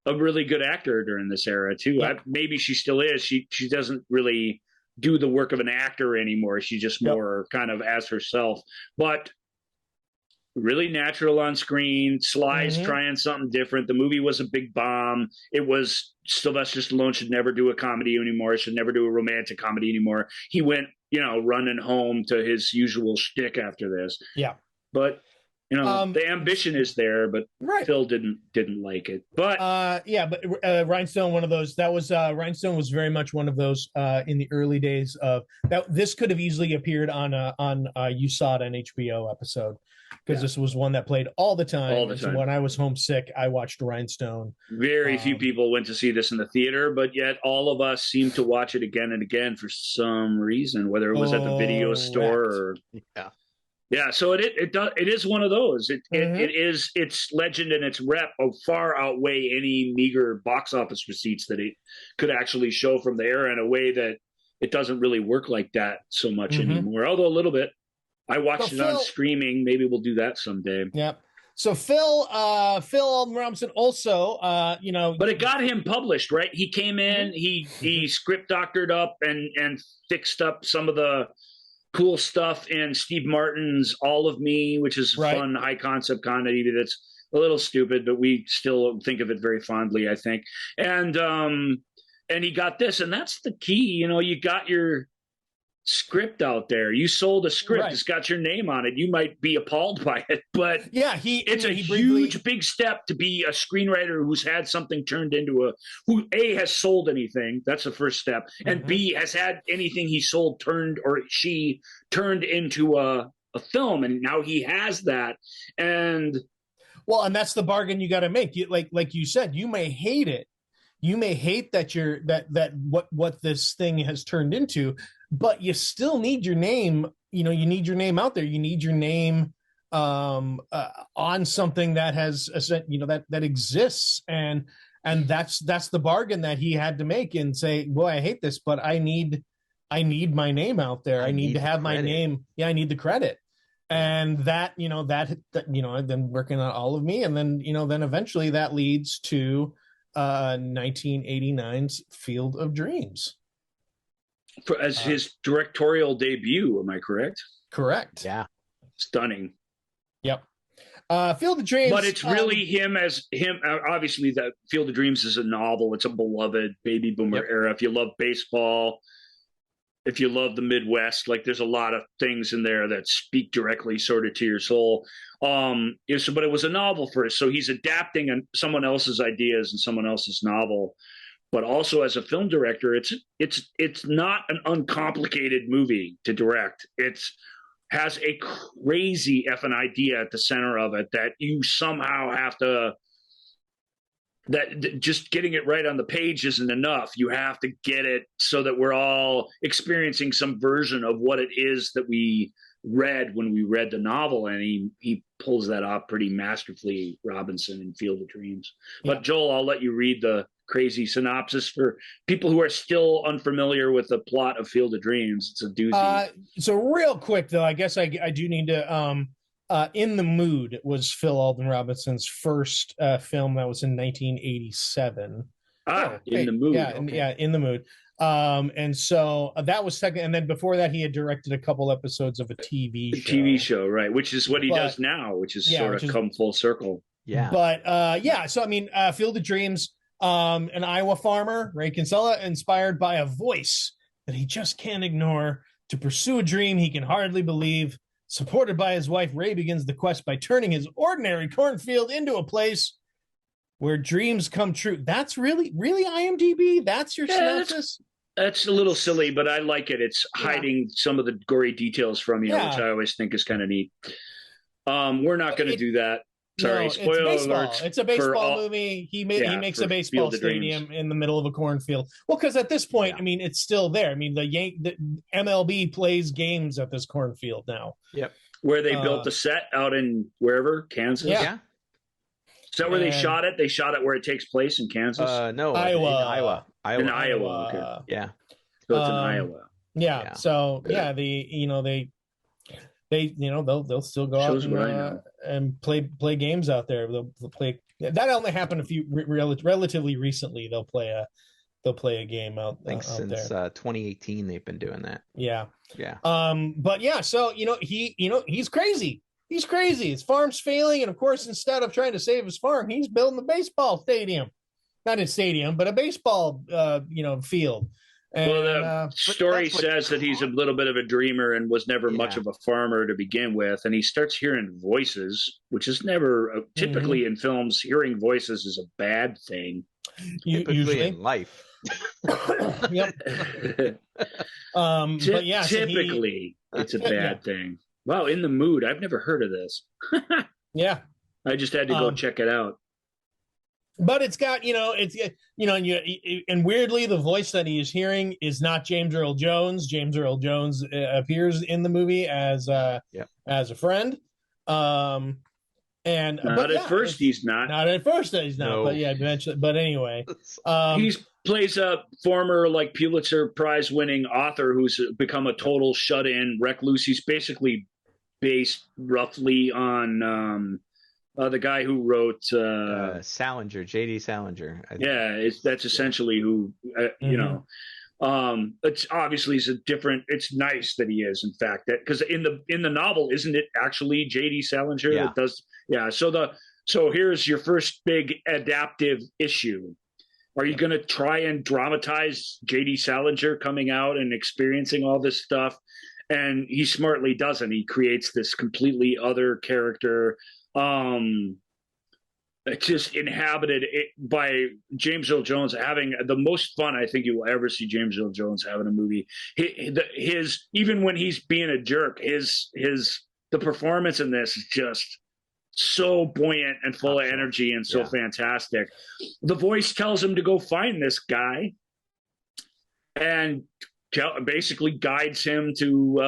a really good actor during this era too. Maybe she still is. She doesn't really do the work of an actor anymore. She's just more kind of as herself, but really natural on screen. Sly's trying something different. The movie was a big bomb. It was Sylvester Stallone should never do a comedy anymore. Should never do a romantic comedy anymore. He went, running home to his usual shtick after this. Yeah. But the ambition is there, but Phil didn't like it. But Rhinestone, one of those. That was Rhinestone was very much one of those in the early days of that. This could have easily appeared on You Saw It on HBO episode, because this was one that played all the time. So when I was homesick, I watched Rhinestone. Very few people went to see this in the theater, but yet all of us seem to watch it again and again for some reason, whether it was at the video store or Yeah, so it is one of those. It is its legend and its rep far outweigh any meager box office receipts that it could actually show from the era, in a way that it doesn't really work like that so much anymore. Although a little bit. I watched it on streaming. Maybe we'll do that someday. Yep. So Phil Alden Robinson also, but it got him published, right? He came in, he script doctored up and fixed up some of the cool stuff in Steve Martin's All of Me, which is fun, high concept comedy that's a little stupid, but we still think of it very fondly, I think. And he got this, and that's the key. You got your script out there. You sold a script. It's got your name on it. You might be appalled by it, but it's a huge, big step to be a screenwriter who's had something turned into who A, has sold anything. That's the first step. And B, has had anything he sold turned into a film. And now he has that. And that's the bargain you got to make. Like you said, you may hate it. You may hate that what this thing has turned into, but you still need your name. You need your name out there. You need your name on something that has, that exists. And and that's the bargain that he had to make and say, boy, I hate this, but I need my name out there. I need to have my name. Yeah, I need the credit. And that, I've been working on All of Me. And then, then eventually that leads to 1989's Field of Dreams. As his directorial debut, am I correct? Correct. Yeah. Stunning. Yep. Field of Dreams. But it's really him. Obviously, that Field of Dreams is a novel. It's a beloved baby boomer era. If you love baseball, if you love the Midwest, like there's a lot of things in there that speak directly sort of to your soul. But it was a novel first. So he's adapting someone else's ideas and someone else's novel. But also as a film director, it's not an uncomplicated movie to direct. It's has a crazy effing idea at the center of it that you somehow have to, that just getting it right on the page isn't enough. You have to get it so that we're all experiencing some version of what it is that we read when we read the novel. And he pulls that off pretty masterfully, Robinson in Field of Dreams. Yeah. But Joel, I'll let you read the crazy synopsis for people who are still unfamiliar with the plot of Field of Dreams. It's a doozy. So real quick though, I guess I do need to In the Mood was Phil Alden Robinson's first film that was in 1987. In the Mood. Yeah, okay. Yeah, In the Mood. And so that was second, and then before that he had directed a couple episodes of a TV show, right, which is what he does now, which is sort of come full circle. Yeah. But so I mean, Field of Dreams, an Iowa farmer, Ray Kinsella, inspired by a voice that he just can't ignore to pursue a dream he can hardly believe. Supported by his wife, Ray begins the quest by turning his ordinary cornfield into a place where dreams come true. That's really IMDb? That's your synopsis? That's a little silly, but I like it. It's hiding some of the gory details from you, which I always think is kind of neat. We're not going to do that. Sorry, spoiler alert. It's a baseball movie. He makes a baseball stadium in the middle of a cornfield. Well, because at this point, I mean, it's still there. I mean, the MLB plays games at this cornfield now. Yep. Where they built the set out in wherever, Kansas? Yeah. Is that where they shot it? They shot it where it takes place in Kansas? No, Iowa. In Iowa. Okay. Yeah. So it's in Iowa. Yeah. So they'll still go out and play games out there. They'll play. That only happened relatively recently. They'll play a game out. I think since 2018 they've been doing that. Yeah. Yeah. But yeah, so he's crazy. He's crazy. His farm's failing, and of course, instead of trying to save his farm, he's building a baseball stadium. Not a stadium, but a baseball field. And, the story says that he's a little bit of a dreamer and was never much of a farmer to begin with. And he starts hearing voices, which is never typically in films. Hearing voices is a bad thing. Usually in life. Yep. But yeah, typically it's a bad thing. Wow, In the Mood. I've never heard of this. Yeah. I just had to go check it out. But it's got, and weirdly, the voice that he is hearing is not James Earl Jones. James Earl Jones appears in the movie as a friend. At first he's not. Not at first he's not. No. But yeah, eventually. But anyway, he plays a former Pulitzer Prize winning author who's become a total shut-in recluse. He's basically based roughly on. The guy who wrote Salinger, J.D. Salinger. That's essentially who it's obviously it's nice that he is, in fact, that because in the novel, isn't it actually J.D. Salinger that does? Yeah. So here's your first big adaptive issue. Are you going to try and dramatize J.D. Salinger coming out and experiencing all this stuff? And he smartly doesn't. He creates this completely other character. Just inhabited by James Earl Jones having the most fun I think you will ever see James Earl Jones have in a movie. His even when he's being a jerk, the performance in this is just so buoyant and full of energy and so fantastic. The voice tells him to go find this guy, and basically guides him to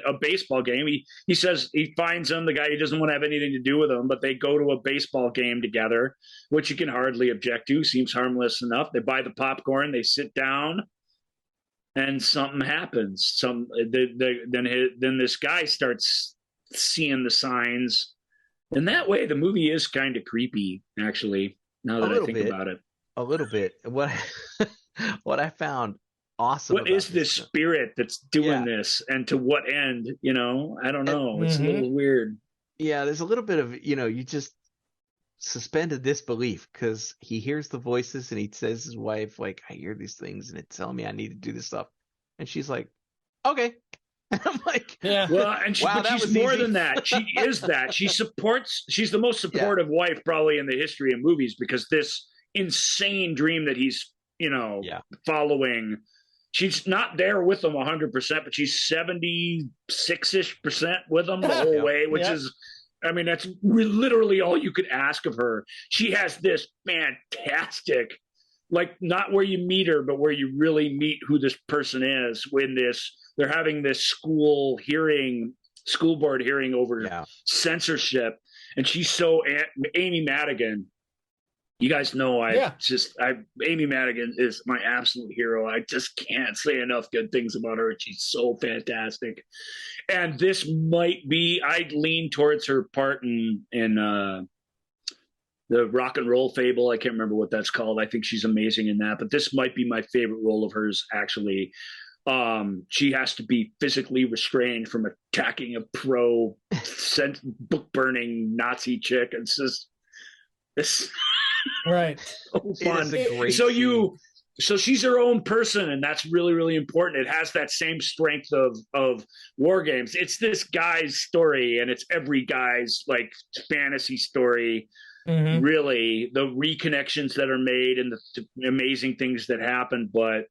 a baseball game. He says he finds him, the guy he doesn't want to have anything to do with him, but they go to a baseball game together, which you can hardly object to. Seems harmless enough. They buy the popcorn, they sit down, and something happens. Then this guy starts seeing the signs, and that way the movie is kind of creepy, actually. Now that I think about it, a little bit. What I found awesome. What is this spirit that's doing this, and to what end? I don't know. It's a little weird. Yeah, there's a little bit of you just suspended disbelief because he hears the voices and he says to his wife, like, I hear these things and it's telling me I need to do this stuff, and she's like, okay. I'm like, yeah. Well, and but she's more than that. She is that. She's the most supportive wife probably in the history of movies, because this insane dream that he's following. She's not there with them 100%, but she's 76-ish% with them the whole way, which is, I mean, that's literally all you could ask of her. She has this fantastic, like, not where you meet her, but where you really meet who this person is. When they're having this school board hearing over censorship, and she's so Amy Madigan. You guys know Amy Madigan is my absolute hero. I just can't say enough good things about her. She's so fantastic. And this might be, I'd lean towards her part in the Rock and Roll Fable. I can't remember what that's called. I think she's amazing in that, but this might be my favorite role of hers, actually. She has to be physically restrained from attacking a book burning Nazi chick. It's just this. Right. So fun. So she's her own person, and that's really, really important. It has that same strength of Wargames. It's this guy's story, and it's every guy's like fantasy story. Mm-hmm. Really, the reconnections that are made and the amazing things that happen. But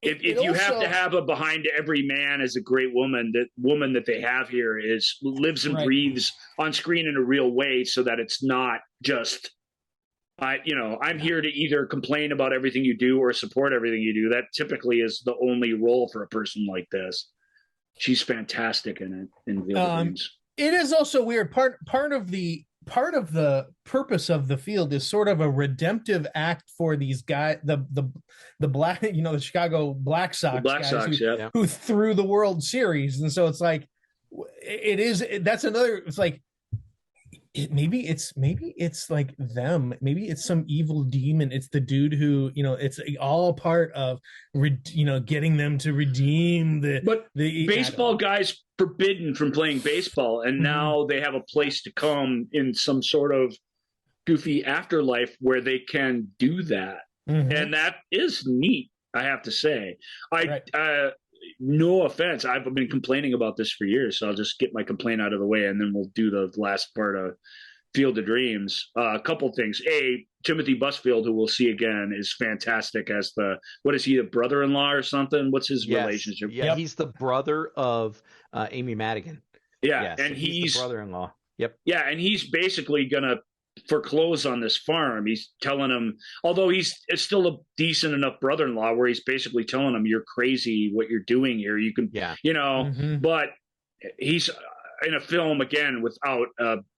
if you have to have a behind every man as a great woman, that woman that they have here lives and breathes on screen in a real way, so that it's not just. I'm here to either complain about everything you do or support everything you do. That typically is the only role for a person like this. She's fantastic in it. In Field of Dreams. It is also weird. Part of the purpose of the field is sort of a redemptive act for these guys, the black, the Chicago Black Sox, who threw the World Series, and so it's like that's another. It's like. Maybe it's like them. Maybe it's some evil demon. It's the dude who, it's all part of, getting them to redeem the. But the baseball guys forbidden from playing baseball, and now they have a place to come in some sort of goofy afterlife where they can do that, and that is neat. I have to say, no offense, I've been complaining about this for years, so I'll just get my complaint out of the way, and then we'll do the last part of Field of Dreams. A couple things. Timothy Busfield, who we'll see again, is fantastic as what is he, the brother-in-law or something? What's his relationship? Yeah, he's the brother of Amy Madigan. Yeah, and he's the brother-in-law. Yep. Yeah, and he's basically going to foreclose on this farm. He's telling him, although it's still a decent enough brother-in-law, where he's basically telling him, you're crazy what you're doing here. You can, but he's in a film again without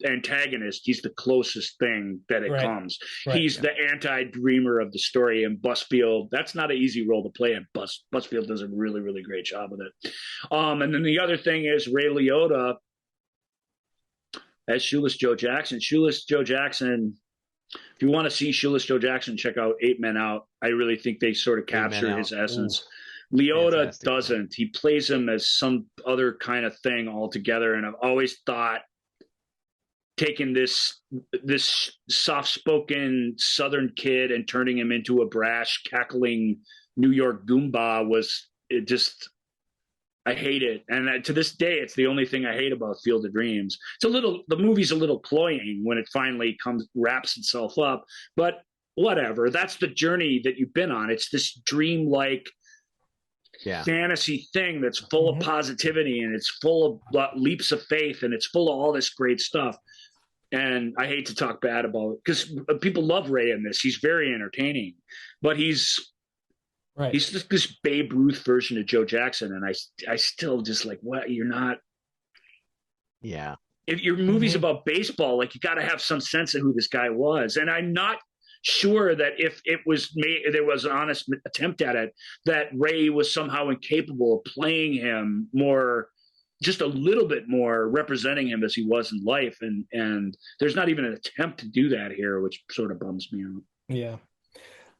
antagonist. He's the closest thing that it comes. He's the anti-dreamer of the story, and Busfield, that's not an easy role to play, and Busfield does a really, really great job with it. And then the other thing is Ray Liotta as Shoeless Joe Jackson. Shoeless Joe Jackson, if you want to see Shoeless Joe Jackson, check out 8 Men Out. I really think they sort of capture his essence. Ooh, Liotta doesn't. He plays him as some other kind of thing altogether. And I've always thought taking this soft-spoken Southern kid and turning him into a brash, cackling New York Goomba I hate it. And to this day, it's the only thing I hate about Field of Dreams. The movie's a little cloying when it finally wraps itself up, but whatever. That's the journey that you've been on. It's this dream-like fantasy thing that's full of positivity, and it's full of leaps of faith, and it's full of all this great stuff. And I hate to talk bad about it because people love Ray in this. He's very entertaining, but he's Right. He's just this Babe Ruth version of Joe Jackson, and I still just like, what? You're not. Yeah. If your movie's about baseball, like you got to have some sense of who this guy was. And I'm not sure that if it was made, there was an honest attempt at it, that Ray was somehow incapable of playing him more, just a little bit more, representing him as he was in life. And there's not even an attempt to do that here, which sort of bums me out. Yeah.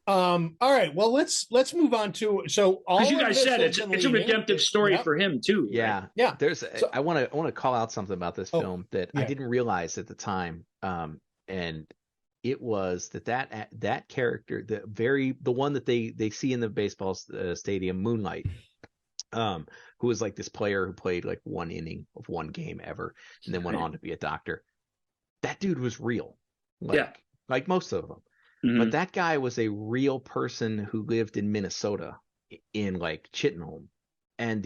All right. Well, let's move on to, so all you guys said it's a redemptive story for him too. Yeah. Right? Yeah. I want to call out something about this film that I didn't realize at the time. And it was that character, the one that they see in the baseball stadium, Moonlight, who was like this player who played like one inning of one game ever and then went on to be a doctor. That dude was real. Like most of them. Mm-hmm. But that guy was a real person who lived in Minnesota, in like Chittenholm. And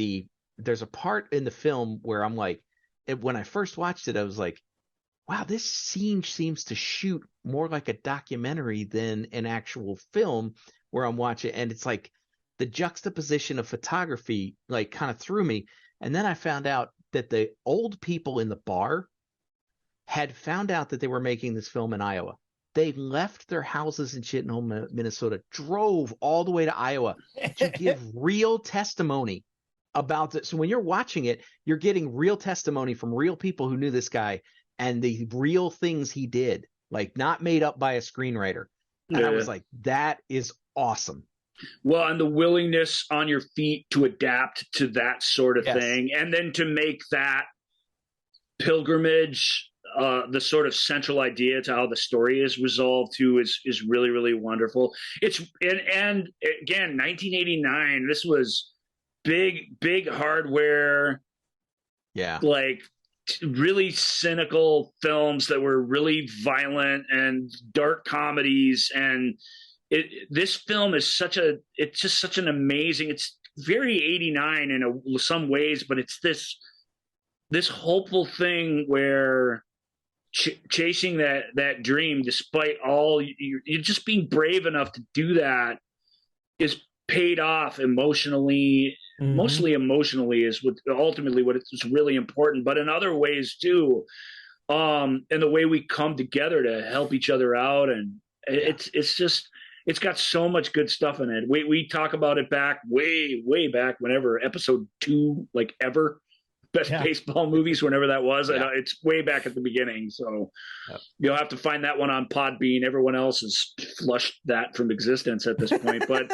there's a part in the film where I'm like, when I first watched it, I was like, wow, this scene seems to shoot more like a documentary than an actual film, where I'm watching. And it's like the juxtaposition of photography like kind of threw me. And then I found out that the old people in the bar had found out that they were making this film in Iowa. They left their houses in Chittenholm, Minnesota, drove all the way to Iowa to give real testimony about it. So when you're watching it, you're getting real testimony from real people who knew this guy and the real things he did, like not made up by a screenwriter. And I was like, that is awesome. Well, and the willingness on your feet to adapt to that sort of thing, and then to make that pilgrimage the sort of central idea to how the story is resolved too is really, really wonderful. It's and again, 1989, this was big hardware, like really cynical films that were really violent and dark comedies. And this film is it's just such an amazing, it's very 89 in some ways, but it's this hopeful thing where chasing that dream, despite all, you're just being brave enough to do that, is paid off emotionally. Mostly emotionally is ultimately what it's really important, but in other ways too, and the way we come together to help each other out. And it's got so much good stuff in it. We talk about it back way back, whenever, episode 2, like ever. Best baseball movies, whenever that was. It's way back at the beginning. So you'll have to find that one on Podbean. Everyone else has flushed that from existence at this point. But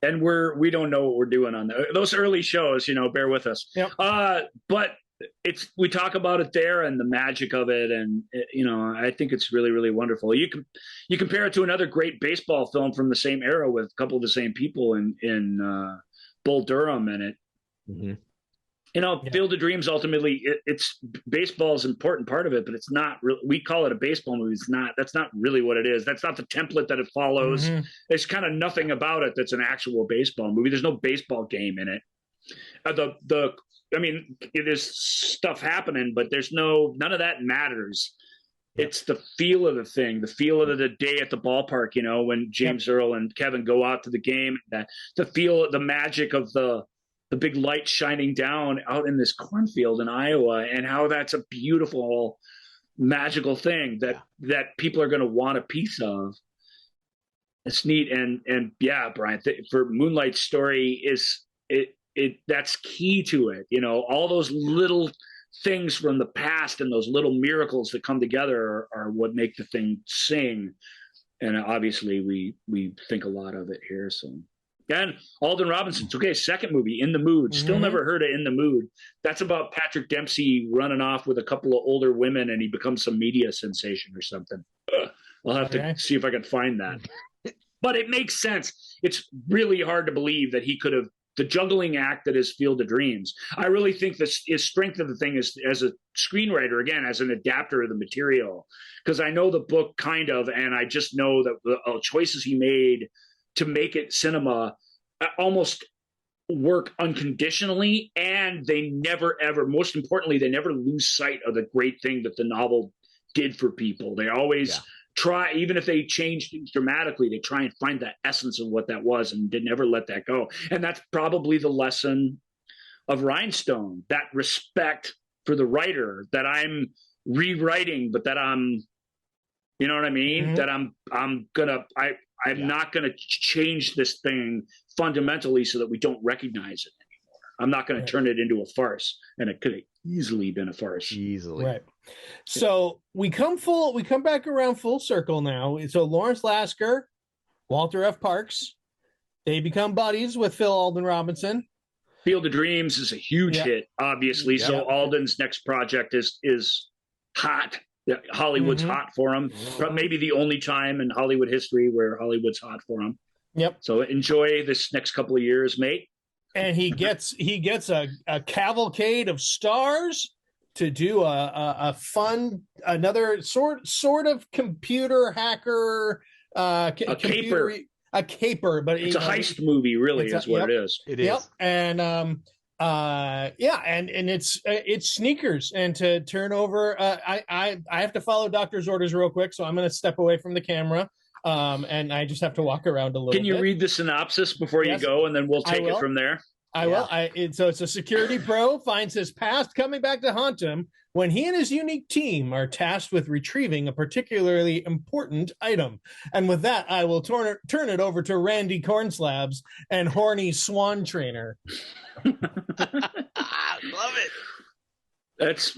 and we don't know what we're doing on those early shows, bear with us. Yep. But we talk about it there and the magic of it. And, I think it's really, really wonderful. You compare it to another great baseball film from the same era with a couple of the same people in Bull Durham in it. Field of Dreams, ultimately, it's baseball is an important part of it, but it's not really, we call it a baseball movie. That's not really what it is. That's not the template that it follows. There's kind of nothing about it that's an actual baseball movie. There's no baseball game in it. There's stuff happening, but there's none of that matters. It's the feel of the thing, the feel of the day at the ballpark, when James Earl and Kevin go out to the game, the feel, the magic of the big light shining down out in this cornfield in Iowa, and how that's a beautiful, magical thing that people are going to want a piece of. It's neat. And Brian, for Moonlight's story that's key to it. All those little things from the past and those little miracles that come together are what make the thing sing. And obviously we think a lot of it here. So. And Alden Robinson's second movie, In the Mood. Still never heard of In the Mood. That's about Patrick Dempsey running off with a couple of older women, and he becomes some media sensation or something. I'll have to see if I can find that. But it makes sense. It's really hard to believe that he could have, the juggling act that is Field of Dreams. I really think his strength of the thing is as a screenwriter, again, as an adapter of the material, because I know the book kind of, and I just know that the choices he made to make it cinema almost work unconditionally, and they never ever, most importantly, they never lose sight of the great thing that the novel did for people. They always try, even if they change things dramatically, they try and find the essence of what that was and did never let that go. And that's probably the lesson of Rhinestone, that respect for the writer that I'm rewriting, but that I'm, you know what I mean? That I'm not gonna change this thing fundamentally so that we don't recognize it anymore. I'm not going to turn it into a farce, and it could have easily been a farce. Easily, right? So we come back around full circle now. So Lawrence Lasker, Walter F. Parks, they become buddies with Phil Alden Robinson. Field of Dreams is a huge hit, obviously. Yeah. So Alden's next project is hot. Hollywood's hot for him. Maybe the only time in Hollywood history where Hollywood's hot for him. Yep. So enjoy this next couple of years, mate. And he gets a cavalcade of stars to do a fun, another sort of computer hacker a caper. A caper, but it's a heist movie, really, is what it is. It is. Yep. And and it's sneakers. And to turn over, I have to follow doctor's orders real quick, so I'm going to step away from the camera. And I just have to walk around a little bit. Can you read the synopsis before you go, and then we'll take it from there? I will. So it's a security pro finds his past coming back to haunt him when he and his unique team are tasked with retrieving a particularly important item. And with that, I will turn it over to Randy Cornslabs and horny Swan Trainer. I love it. That's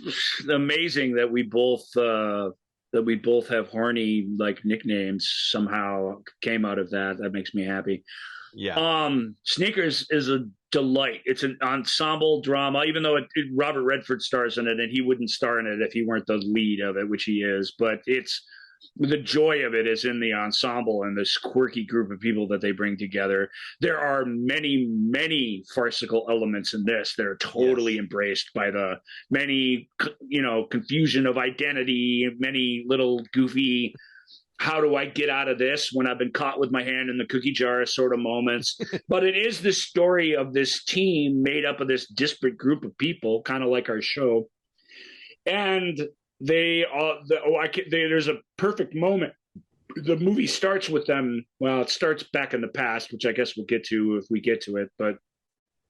amazing that we both have horny like nicknames somehow came out of that. That makes me happy. Yeah. Sneakers is a delight. It's an ensemble drama, even though Robert Redford stars in it, and he wouldn't star in it if he weren't the lead of it, which he is. But it's the joy of it is in the ensemble and this quirky group of people that they bring together. There are many, many farcical elements in this that are totally embraced by the many, confusion of identity, many little goofy, how do I get out of this when I've been caught with my hand in the cookie jar sort of moments. But it is the story of this team made up of this disparate group of people, kind of like our show. And there's a perfect moment. The movie starts with them. Well, it starts back in the past, which I guess we'll get to if we get to it. But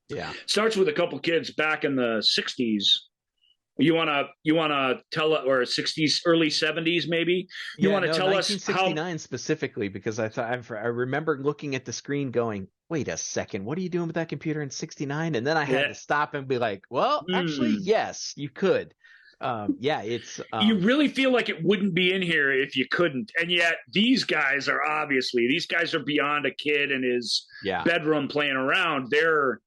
yeah, starts with a couple kids back in the 60s. You want to tell it, or 60s, early 70s, maybe? You want to tell us how 1969 specifically, because I remember looking at the screen going, wait a second, what are you doing with that computer in 69? And then I had to stop and be like, well, actually, yes, you could. It's you really feel like it wouldn't be in here if you couldn't. And yet these guys are beyond a kid in his bedroom playing around. They're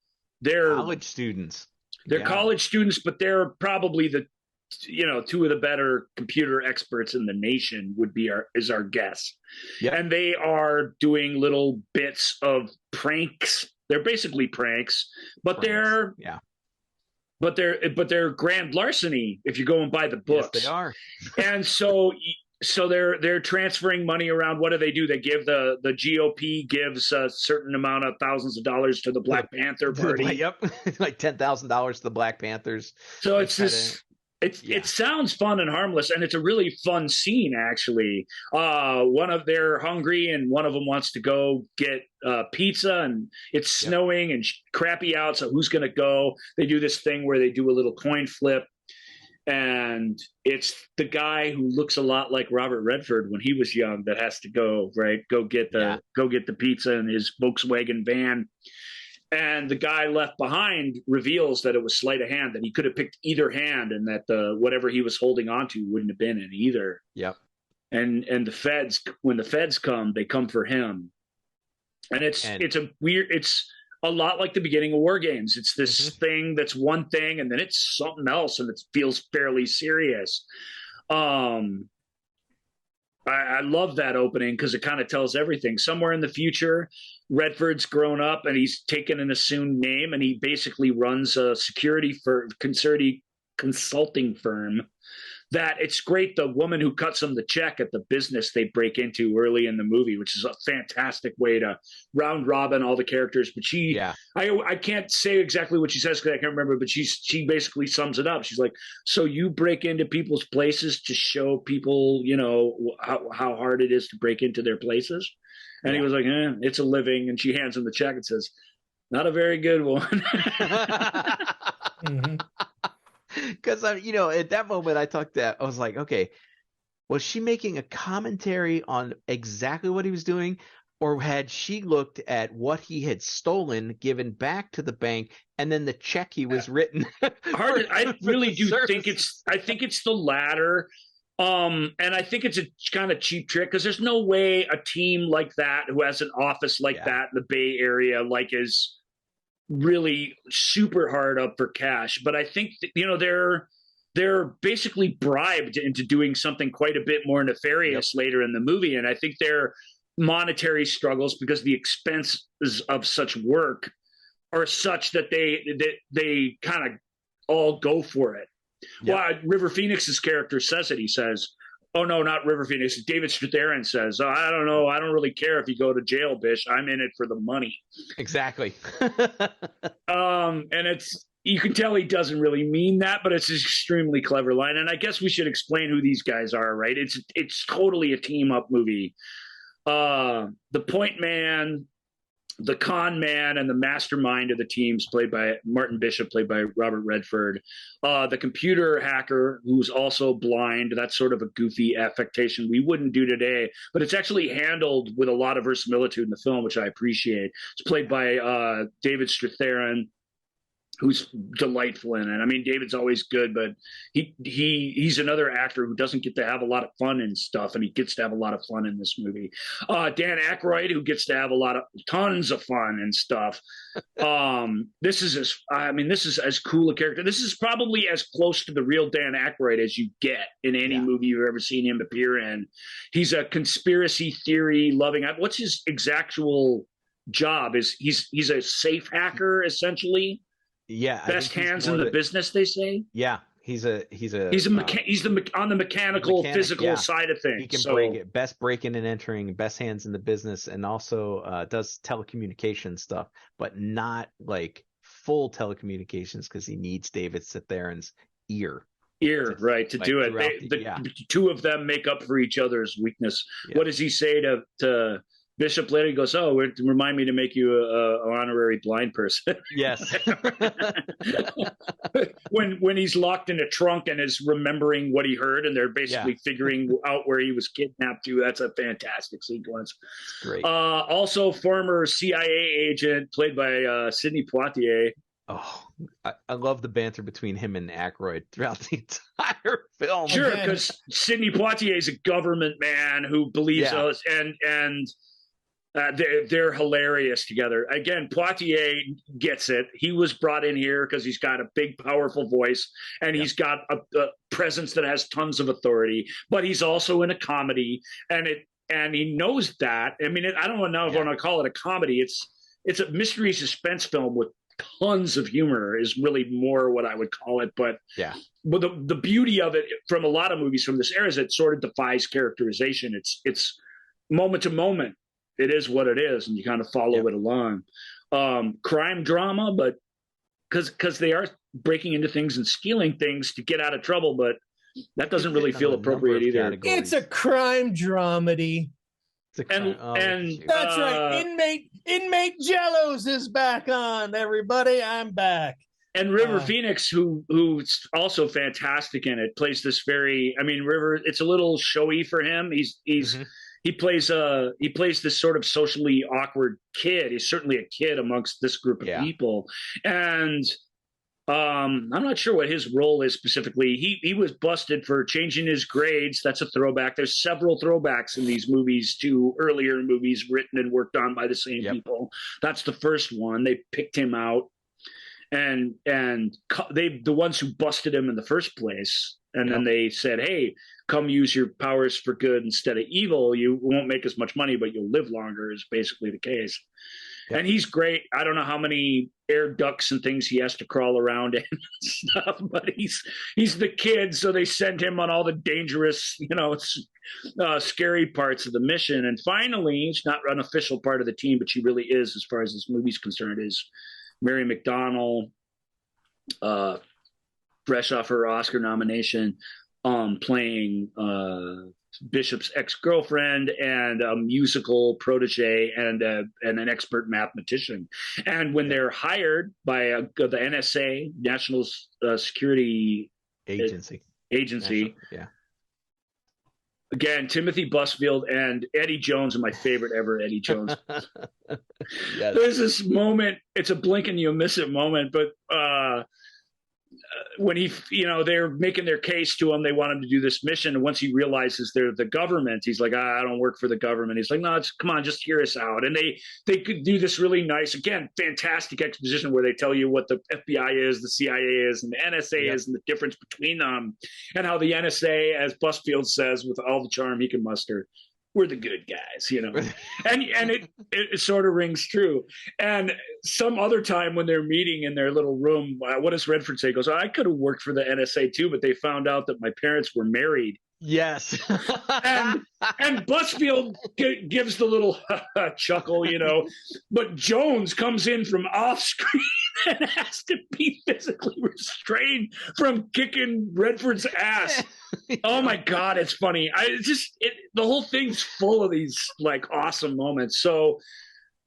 college students. They're college students, but they're probably two of the better computer experts in the nation is our guess. Yeah. And they are doing little bits of pranks. They're basically pranks, but they're grand larceny if you go and buy the books. Yes, they are. And so they're transferring money around. What do? They give the GOP gives a certain amount of thousands of dollars to the Black Panther Party. Yep, like $10,000 to the Black Panthers. So it's this. It sounds fun and harmless, and it's a really fun scene actually. They're hungry, and one of them wants to go get pizza, and it's snowing and crappy out. So who's going to go? They do this thing where they do a little coin flip. And it's the guy who looks a lot like Robert Redford when he was young that has to go get the pizza in his Volkswagen van. And the guy left behind reveals that it was sleight of hand, that he could have picked either hand, and that whatever he was holding onto wouldn't have been in either. Yep. And when the feds come, they come for him. And it's a lot like the beginning of Wargames. It's this thing that's one thing, and then it's something else, and it feels fairly serious. I love that opening because it kind of tells everything. Somewhere in the future, Redford's grown up, and he's taken an assumed name, and he basically runs a security consulting firm. That it's great. The woman who cuts them the check at the business they break into early in the movie, which is a fantastic way to round robin all the characters. But I can't say exactly what she says because I can't remember, but she basically sums it up. She's like, so you break into people's places to show people, you know, how hard it is to break into their places. And he was like, it's a living. And she hands him the check and says, not a very good one. Mm-hmm. Because you know, at that moment, I was like, okay, was she making a commentary on exactly what he was doing, or had she looked at what he had stolen, given back to the bank, and then the check he was written? I really do think it's the latter. And I think it's a kind of cheap trick because there's no way a team like that who has an office like that in the Bay Area is really super hard up for cash. But I think that, you know, they're basically bribed into doing something quite a bit more nefarious later in the movie. And I think their monetary struggles, because the expenses of such work are such that they kind of all go for it. Yep. Well, River Phoenix's character says it. He says, oh, no, not River Phoenix. David Strathairn says, oh, I don't know. I don't really care if you go to jail, Bish. I'm in it for the money. Exactly. And you can tell he doesn't really mean that, but it's an extremely clever line. And I guess we should explain who these guys are, right? It's totally a team-up movie. The point man, the con man, and the mastermind of the teams, played by Martin Bishop, played by Robert Redford. The computer hacker, who's also blind. That's sort of a goofy affectation we wouldn't do today, but it's actually handled with a lot of verisimilitude in the film, which I appreciate. It's played by David Strathairn, who's delightful in it. I mean, David's always good, but he's another actor who doesn't get to have a lot of fun and stuff, and he gets to have a lot of fun in this movie. Dan Aykroyd, who gets to have tons of fun and stuff. This is as cool a character. This is probably as close to the real Dan Aykroyd as you get in any movie you've ever seen him appear in. He's a conspiracy theory loving. What's his exactual job? He's a safe hacker, essentially. Yeah, best hands in the business, they say. Yeah, he's on the mechanical, physical side of things. He can break it. Best breaking and entering, best hands in the business, and also does telecommunication stuff, but not like full telecommunications because he needs David Strathairn's ear, right, to do it. The two of them make up for each other's weakness. Yeah. What does he say to Bishop later? He goes, "Oh, remind me to make you an honorary blind person." Yes. when he's locked in a trunk and is remembering what he heard, and they're basically figuring out where he was kidnapped to. That's a fantastic sequence. Great. Also, former CIA agent played by Sidney Poitier. Oh, I love the banter between him and Aykroyd throughout the entire film. Sure, because Sidney Poitier is a government man who believes us, and they're hilarious together. Again, Poitier gets it. He was brought in here because he's got a big, powerful voice, and he's got a presence that has tons of authority. But he's also in a comedy, and he knows that. I mean, I don't know if I want to call it a comedy. It's a mystery suspense film with tons of humor is really more what I would call it. But the beauty of it from a lot of movies from this era is it sort of defies characterization. It's moment to moment. It is what it is, and you kind of follow it along. Crime drama, but because they are breaking into things and stealing things to get out of trouble, but that doesn't really feel appropriate either. It's a crime dramedy. And that's right. Inmate Jellos is back on, everybody. I'm back. And River Phoenix, who's also fantastic in it, plays this River. It's a little showy for him. He plays this sort of socially awkward kid. He's certainly a kid amongst this group of people, and I'm not sure what his role is specifically. He was busted for changing his grades. That's a throwback. There's several throwbacks in these movies to earlier movies written and worked on by the same people. That's the first one. They picked him out, and the ones who busted him in the first place. And then they said, hey, come use your powers for good instead of evil. You won't make as much money, but you'll live longer is basically the case. And he's great. I don't know how many air ducts and things he has to crawl around in and stuff, but he's the kid, so they send him on all the dangerous, scary parts of the mission. And finally, she's not an official part of the team, but she really is, as far as this movie's concerned, is Mary McDonnell, fresh off her Oscar nomination, playing Bishop's ex-girlfriend and a musical protege and an expert mathematician. And when they're hired by the NSA, National Security Agency, yeah. Again, Timothy Busfield and Eddie Jones are my favorite ever. Eddie Jones. Yes. There's this moment. It's a blink and you miss it moment, but when they're making their case to him, they want him to do this mission. And once he realizes they're the government, he's like, I don't work for the government. He's like, no, come on, just hear us out. And they could do this really nice, again, fantastic exposition where they tell you what the FBI is, the CIA is, and the NSA is, and the difference between them, and how the NSA, as Busfield says, with all the charm he can muster, we're the good guys, and it sort of rings true. And some other time when they're meeting in their little room, what does Redford say? He goes, I could have worked for the NSA too, but they found out that my parents were married. Yes. and Busfield gives the little chuckle, but Jones comes in from off screen and has to be physically restrained from kicking Redford's ass. Oh my God, it's funny. The whole thing's full of these like awesome moments. So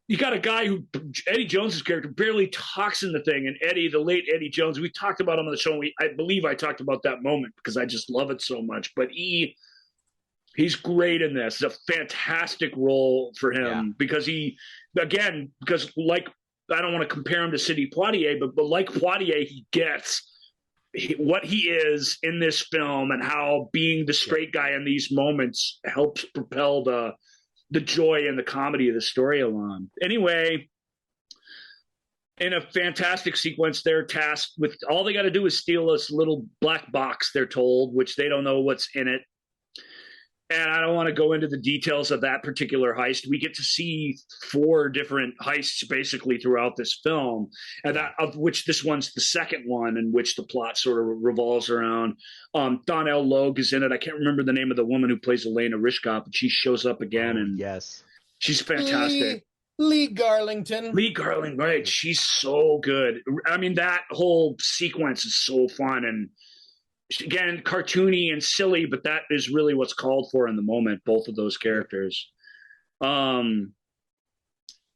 you got a guy who, Eddie Jones's character, barely talks in the thing, and Eddie, the late Eddie Jones, we talked about him on the show. I believe I talked about that moment because I just love it so much. But he's great in this. It's a fantastic role for him because like, I don't want to compare him to Sidney Poitier, but like Poitier, he gets what he is in this film and how being the straight guy in these moments helps propel the joy and the comedy of the story along. Anyway, in a fantastic sequence, they're tasked with all they got to do is steal this little black box, they're told, which they don't know what's in it. And I don't want to go into the details of that particular heist. We get to see 4 different heists basically throughout this film, and of which this one's the second one in which the plot sort of revolves around. Donnell Logue is in it. I can't remember the name of the woman who plays Elena Rishkop, but she shows up again, and yes, she's fantastic. Lee Garling, right? She's so good. I mean, that whole sequence is so fun and, again, cartoony and silly, but that is really what's called for in the moment, both of those characters.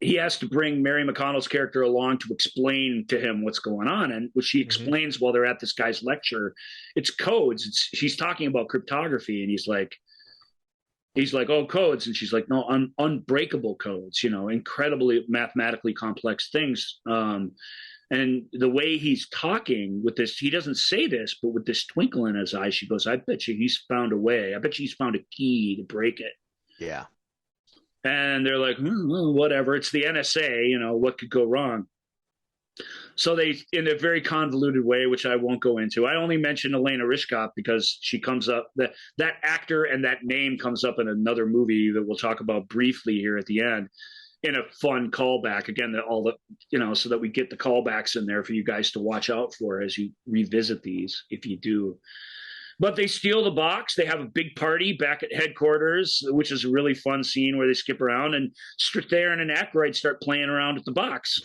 He has to bring Mary McConnell's character along to explain to him what's going on, and what she explains while they're at this guy's lecture. It's codes. She's talking about cryptography, and he's like, oh, codes. And she's like, no, unbreakable codes, incredibly mathematically complex things. And the way he's talking with this, he doesn't say this, but with this twinkle in his eye, she goes, I bet you he's found a way. I bet you he's found a key to break it. Yeah. And they're like, whatever. It's the NSA, what could go wrong? So they, in a very convoluted way, which I won't go into, I only mention Elena Rishkop because she comes up, that actor and that name comes up in another movie that we'll talk about briefly here at the end, in a fun callback. Again, so that we get the callbacks in there for you guys to watch out for as you revisit these, if you do. But they steal the box. They have a big party back at headquarters, which is a really fun scene where they skip around, and Strathairn and Aykroyd start playing around with the box.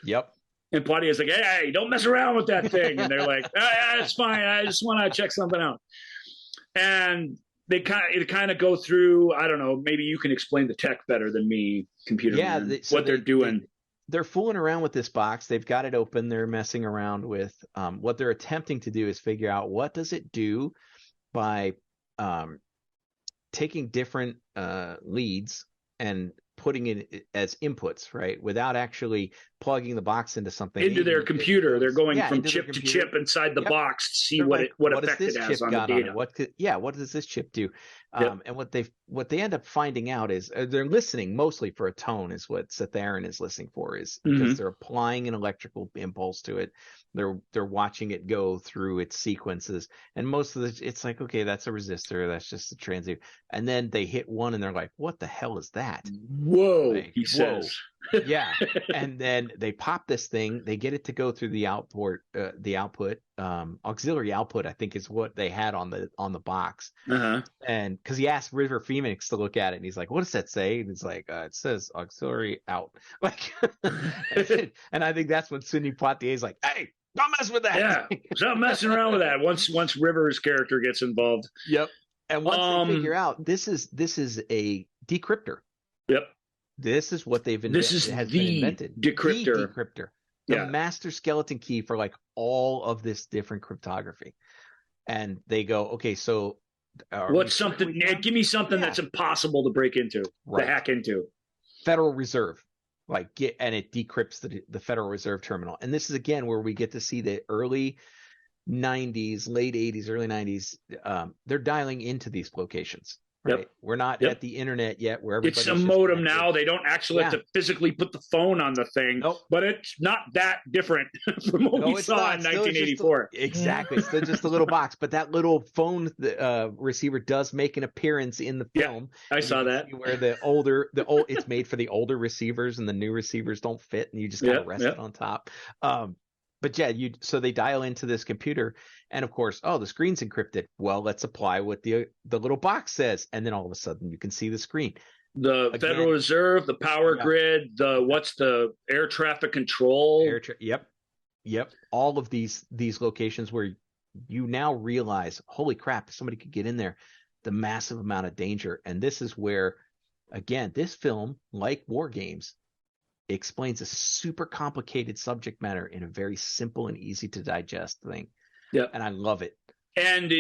Yep. And Poitier's like, hey, don't mess around with that thing. And they're like, it's fine. I just want to check something out. And they kind of go through, I don't know, maybe you can explain the tech better than me, computer man, what they're doing. They're fooling around with this box. They've got it open. They're messing around with what they're attempting to do is figure out what does it do by taking different leads and putting it as inputs, right? Without actually plugging the box into something. Into their computer. They're going from chip to chip inside the box to see what effect it has on the data. What does this chip do? And what they end up finding out is they're listening mostly for a tone, is what Strathairn is listening for, is because they're applying an electrical impulse to it. They're watching it go through its sequences, and most of it's like, okay, that's a resistor, that's just a transient, and then they hit one and they're like, what the hell is that? Whoa, he says. Yeah. And then they pop this thing, they get it to go through the output, auxiliary output, I think is what they had on the box. And because he asked River Phoenix to look at it, and he's like, "What does that say?" And he's like, "It says auxiliary out." Like, and I think that's when Sidney Poitier's like, "Hey, don't mess with that." Yeah, stop messing around with that. Once River's character gets involved. Yep. And once they figure out this is a decryptor. Yep. This is what they've invented. This is been the invented. decryptor. The decryptor. The master skeleton key for like all of this different cryptography. And they go, okay, so what's something? Give me something that's impossible to break into, to hack into. Federal Reserve, and it decrypts the Federal Reserve terminal. And this is again where we get to see the early 90s, late 80s, early 90s. They're dialing into these locations. Right. Yep. We're not at the internet yet where it's a modem now. They don't actually have to physically put the phone on the thing, but it's not that different from what we saw in 1984. Exactly. It's still just a little box, but that little phone receiver does make an appearance in the film. I saw that. Where the old it's made for the older receivers and the new receivers don't fit, and you just kind of rest it on top. But so they dial into this computer, and of course, the screen's encrypted. Well, let's apply what the little box says, and then all of a sudden you can see the screen. The Federal Reserve, the power grid, what's the air traffic control? Yep. All of these locations where you now realize, holy crap, if somebody could get in there, the massive amount of danger. And this is where, again, this film, like Wargames, explains a super complicated subject matter in a very simple and easy to digest thing. Yeah, and I love it. And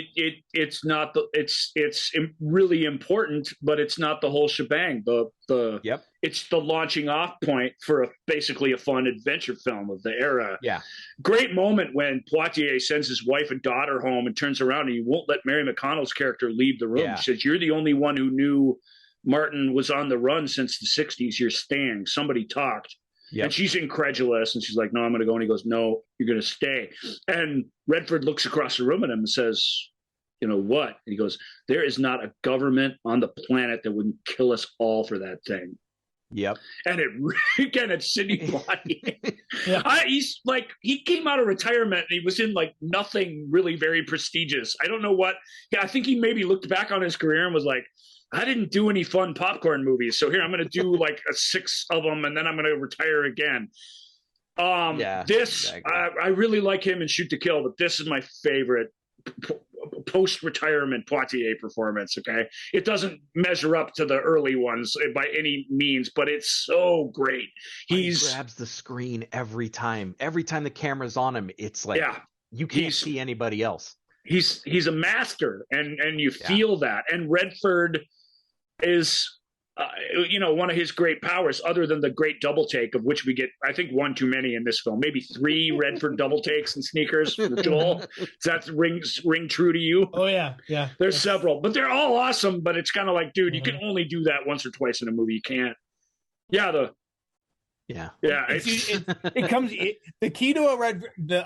it's not it's really important, but it's not the whole shebang. It's the launching off point for basically a fun adventure film of the era. Yeah, great moment when Poitier sends his wife and daughter home and turns around and he won't let Mary McConnell's character leave the room. He says, "You're the only one who knew Martin was on the run since the 60s. You're staying. Somebody talked." Yep. And she's incredulous, and she's like, "No, I'm going to go." And he goes, "No, you're going to stay." And Redford looks across the room at him and says, "You know what?" And he goes, "There is not a government on the planet that wouldn't kill us all for that thing." Yep. And it's Sidney Poitier. He's like, he came out of retirement and he was in like nothing really very prestigious. I don't know what. I think he maybe looked back on his career and was like, I didn't do any fun popcorn movies, so here I'm going to do like 6 of them, and then I'm going to retire again. Exactly. I really like him in Shoot to Kill, but this is my favorite post-retirement Poitier performance. Okay, it doesn't measure up to the early ones by any means, but it's so great. He grabs the screen every time. Every time the camera's on him, it's like you can't see anybody else. He's a master, and you feel that. And Redford is one of his great powers, other than the great double take, of which we get, I think, one too many in this film. Maybe 3 Redford double takes and sneakers for Joel. Does that ring true to you? Oh yeah. There's several, but they're all awesome. But it's kind of like, dude, you can only do that once or twice in a movie. You can't. It comes. The key to a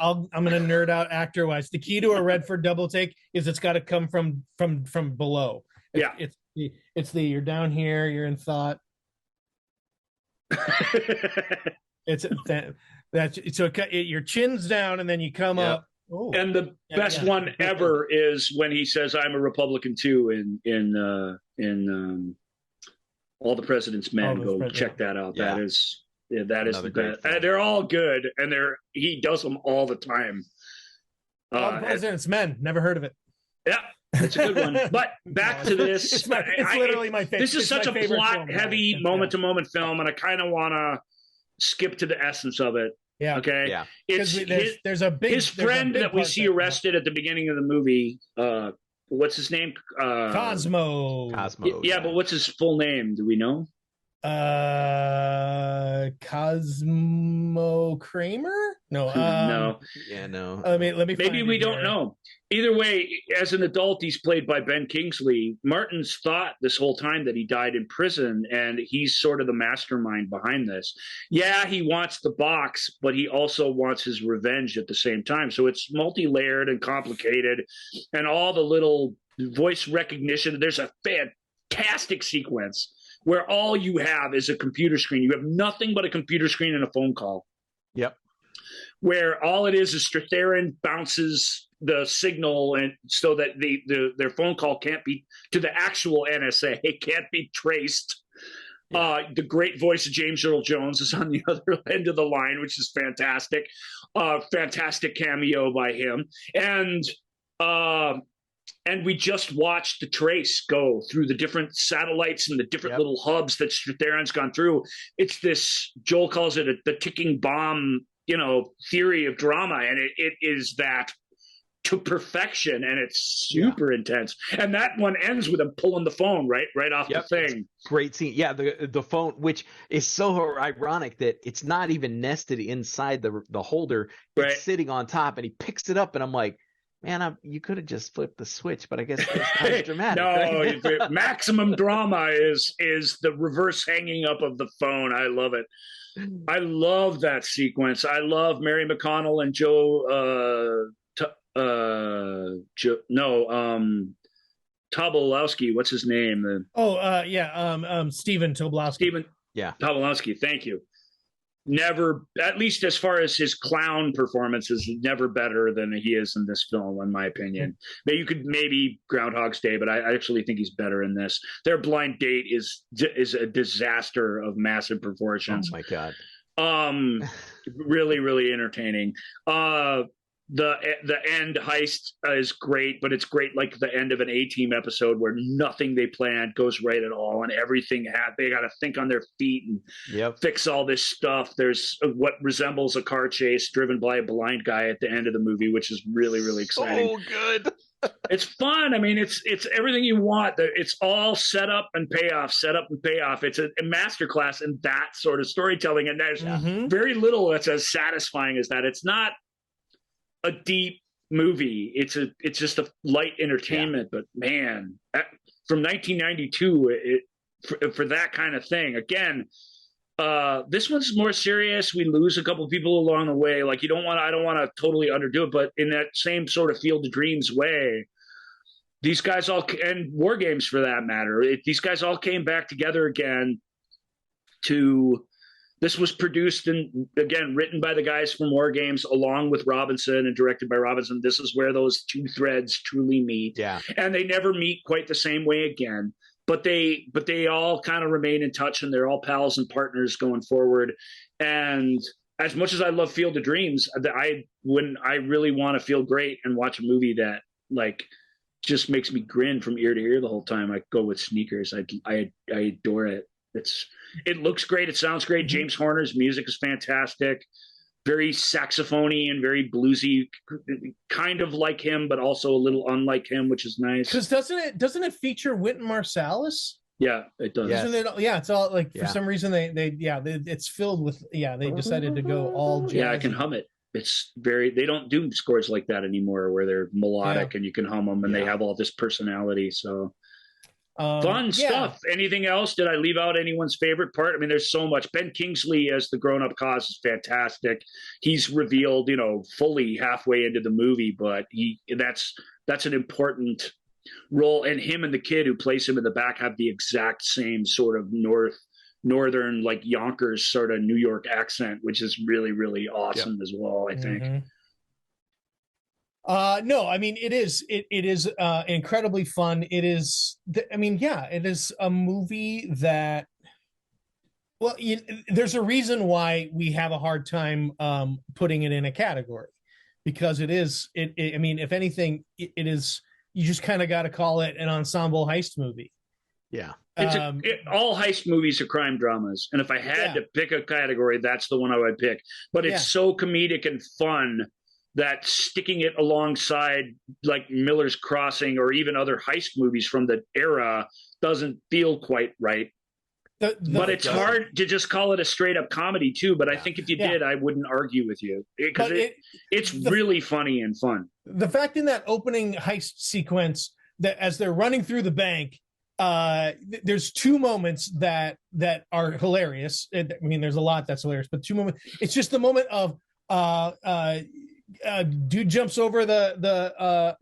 I'm going to nerd out actor wise. The key to a Redford double take is it's got to come from below. It's you're down here, you're in thought. Your chin's down and then you come up. Ooh. And the best one ever is when he says, "I'm a Republican too," in All the President's Men. Go check that out. That is the best. They're all good, and he does them all the time. All the President's Men. Never heard of it. Yeah. It's a good one. But back to this. It's literally my favorite. This is such a plot-heavy, moment-to-moment film, and I kind of want to skip to the essence of it. Yeah. Okay. Yeah. There's his friend that we see arrested at the beginning of the movie. What's his name? Cosmo. Yeah, but what's his full name? Do we know? Cosmo Kramer? No. No. Yeah, no. Let me. Maybe we don't know. Either way, as an adult, he's played by Ben Kingsley. Martin's thought this whole time that he died in prison, and he's sort of the mastermind behind this. Yeah, he wants the box, but he also wants his revenge at the same time. So it's multi-layered and complicated, and all the little voice recognition. There's a fantastic sequence where all you have is a computer screen. You have nothing but a computer screen and a phone call. Yep. Where all it is Strathairn bounces the signal, and so that their phone call can't be to the actual NSA. It can't be traced. Yeah. The great voice of James Earl Jones is on the other end of the line, which is fantastic. Fantastic cameo by him. And we just watched the trace go through the different satellites and the different little hubs that Strathairn's gone through. It's this, Joel calls it the ticking bomb, theory of drama. And it is that to perfection, and it's super intense. And that one ends with him pulling the phone right off the thing. Great scene. Yeah, the phone, which is so ironic that it's not even nested inside the holder. It's sitting on top, and he picks it up, and I'm like, man, you could have just flipped the switch, but I guess it's not dramatic. No, right? Maximum drama is the reverse hanging up of the phone. I love it. I love that sequence. I love Mary McConnell and Tobolowsky. What's his name? Stephen Tobolowsky. Tobolowsky. Thank you. Never, at least as far as his clown performance, is never better than he is in this film, in my opinion. You could maybe Groundhog's Day, but I actually think he's better in this. Their blind date is a disaster of massive proportions. Oh my God. Really, really entertaining. The end heist is great, but it's great like the end of an A-Team episode where nothing they planned goes right at all, and everything they got to think on their feet and fix all this stuff. There's what resembles a car chase driven by a blind guy at the end of the movie, which is really, really exciting. So good. It's fun. I mean, it's everything you want. It's all set up and payoff, set up and payoff. It's a masterclass in that sort of storytelling, and there's very little that's as satisfying as that. It's not a deep movie. It's just a light entertainment, but man, from 1992, for that kind of thing. Again, this one's more serious. We lose a couple of people along the way. Like I don't want to totally underdo it, but in that same sort of Field of Dreams way, these guys and Wargames for that matter, these guys all came back together again This was produced and, again, written by the guys from Wargames along with Robinson and directed by Robinson. This is where those two threads truly meet. Yeah. And they never meet quite the same way again. But they all kind of remain in touch, and they're all pals and partners going forward. And as much as I love Field of Dreams, when I really want to feel great and watch a movie that like just makes me grin from ear to ear the whole time, I go with Sneakers. I adore it. It looks great. It sounds great. James Horner's music is fantastic. Very saxophony and very bluesy, kind of like him, but also a little unlike him, which is nice. Because doesn't it feature Wynton Marsalis? Yeah, it does. Isn't it? Yeah, it's all like for some reason it's filled with they decided to go all jazzy. Yeah, I can hum it. It's they don't do scores like that anymore where they're melodic and you can hum them and they have all this personality. So. Fun stuff. Anything else? Did I leave out anyone's favorite part? I mean, there's so much. Ben Kingsley as the grown-up Cos is fantastic. He's revealed, fully halfway into the movie, but that's an important role. And him and the kid who plays him in the back have the exact same sort of northern, like Yonkers sort of New York accent, which is really, really awesome as well, I think. No, I mean, it is incredibly fun. It is, it is a movie that, there's a reason why we have a hard time putting it in a category, because it is, if anything, it is, you just kind of got to call it an ensemble heist movie. Yeah. All heist movies are crime dramas. And if I had to pick a category, that's the one I would pick. But it's so comedic and fun that sticking it alongside like Miller's Crossing or even other heist movies from the era doesn't feel quite right. But it's hard to just call it a straight up comedy too. But I think if you did, I wouldn't argue with you, because it's really funny and fun. The fact in that opening heist sequence that as they're running through the bank, there's two moments that are hilarious. I mean, there's a lot that's hilarious, but two moments. It's just the moment of dude jumps over the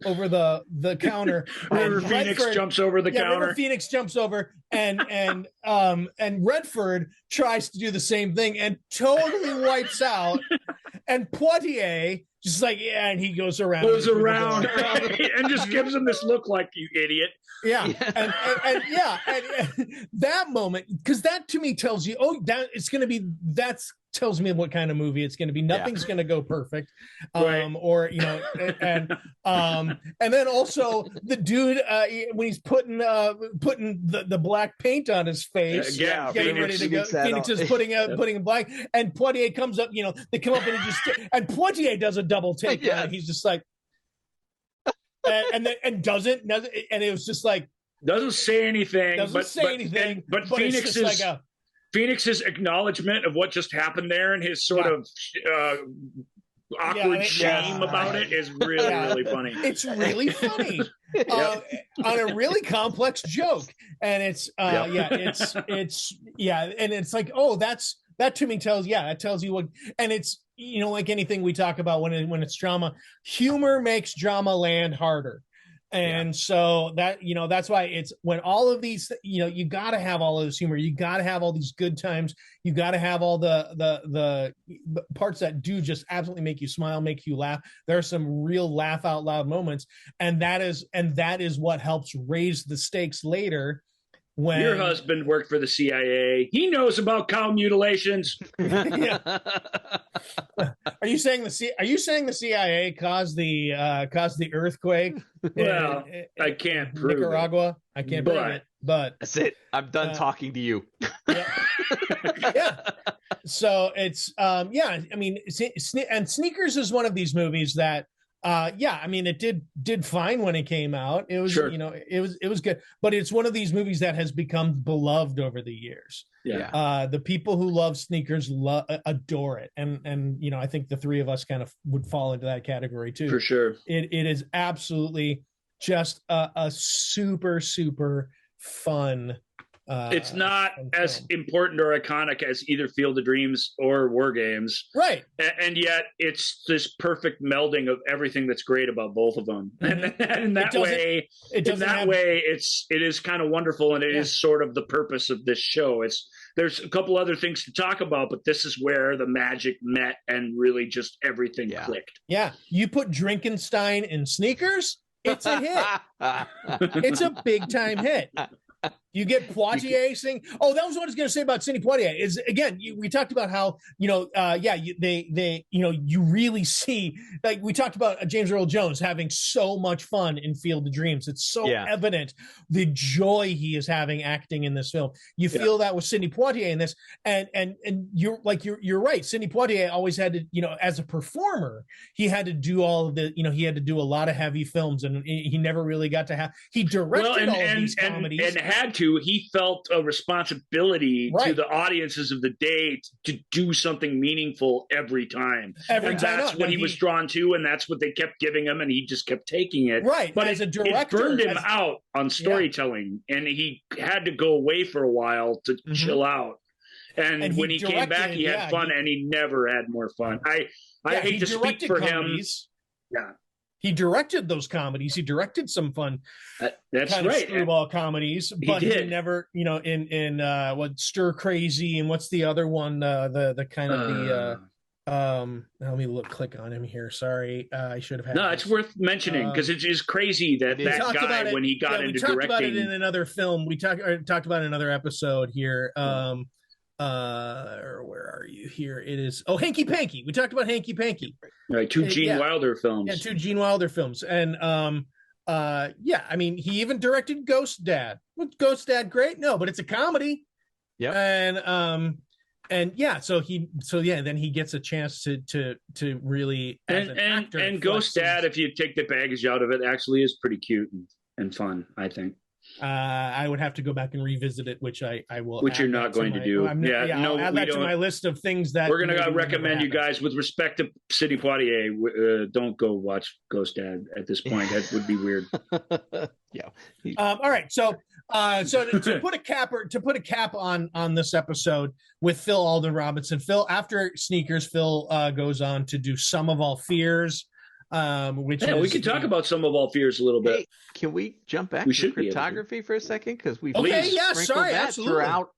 counter. River Phoenix jumps over the counter. River Phoenix jumps over, and Redford tries to do the same thing and totally wipes out. And Poitier just like, yeah, and he goes around and just gives him this look like, you idiot. Yeah. And that moment, because that to me tells you, tells me what kind of movie it's going to be. Nothing's going to go perfect. Or, and then also the dude, when he's putting the black paint on his face, getting ready to go, Phoenix is putting black, and Poitier comes up, they come up and Poitier does a double take. And he's just like, and it was just like, doesn't say anything, but Phoenix's acknowledgement of what just happened there and his sort of awkward shame about it is really, really funny. It's really funny on a really complex joke. And it's like, oh, that to me tells you what, and it's, like anything we talk about when it's drama, humor makes drama land harder. And so that, that's why it's when all of these, you got to have all of this humor. You got to have all these good times. You got to have all the parts that do just absolutely make you smile, make you laugh. There are some real laugh out loud moments. And that is what helps raise the stakes later. When your husband worked for the CIA, he knows about cow mutilations. Are you saying the CIA caused the earthquake? Well, I can't prove Nicaragua. It. I can't prove it. But that's it. I'm done talking to you. Yeah. So it's I mean, and Sneakers is one of these movies that. I mean, it did fine when it came out. It was, sure. It was good, but it's one of these movies that has become beloved over the years. Yeah. The people who love Sneakers adore it. And, I think the three of us kind of would fall into that category too. For sure. It is absolutely just a super, super fun. It's not as important or iconic as either Field of Dreams or Wargames, right? And yet it's this perfect melding of everything that's great about both of them. Mm-hmm. And in that way, it is kind of wonderful, and it is sort of the purpose of this show. There's a couple other things to talk about, but this is where the magic met and really just everything clicked. Yeah, you put Drinkenstein in Sneakers, it's a hit. It's a big time hit. You get Poitier sing. Oh, that was what I was going to say about Sidney Poitier. Is again, we talked about how you really see, like we talked about James Earl Jones having so much fun in Field of Dreams. It's so evident the joy he is having acting in this film. You feel that with Sidney Poitier in this, and you're right. Sidney Poitier always had to, as a performer, he had to do all of the, he had to do a lot of heavy films, and he never really got to have. He directed all of these comedies and had to. He felt a responsibility to the audiences of the day to do something meaningful every time. That's what he was drawn to, and that's what they kept giving him, and he just kept taking it. Right. But as a director, it burned him out on storytelling, and he had to go away for a while to chill out. And when he came back, he had fun, and he never had more fun. I hate to speak for comedies. him. Yeah. He directed those comedies. He directed some fun, that's kind right, of screwball comedies. But he never, in what Stir Crazy and what's the other one? The kind of let me click on him here. Sorry, I should have had. No, it's worth mentioning because it is crazy that guy when he got into directing. We talked about it in another film. We talked about it in another episode here. Or where are you here? It is Hanky Panky. We talked about Hanky Panky. Right, two Gene Wilder films. Yeah, two Gene Wilder films. And I mean, he even directed Ghost Dad. Was Ghost Dad great? No, but it's a comedy. Yeah. And then he gets a chance to really as an actor. And Ghost Dad, if you take the baggage out of it, actually is pretty cute and fun, I think. I would have to go back and revisit it, which I will. Which you're not going to do. I'll add that to my list of things that we're going to recommend you guys with respect to Sidney Poitier. Don't go watch Ghost Dad at this point. That would be weird. Yeah. All right. So to put a cap on this episode with Phil Alden Robinson. Phil, after Sneakers, Phil goes on to do Sum of All Fears. We can talk about Some of All Fears a little bit. Hey, can we jump back to cryptography for a second? Because we've absolutely. Throughout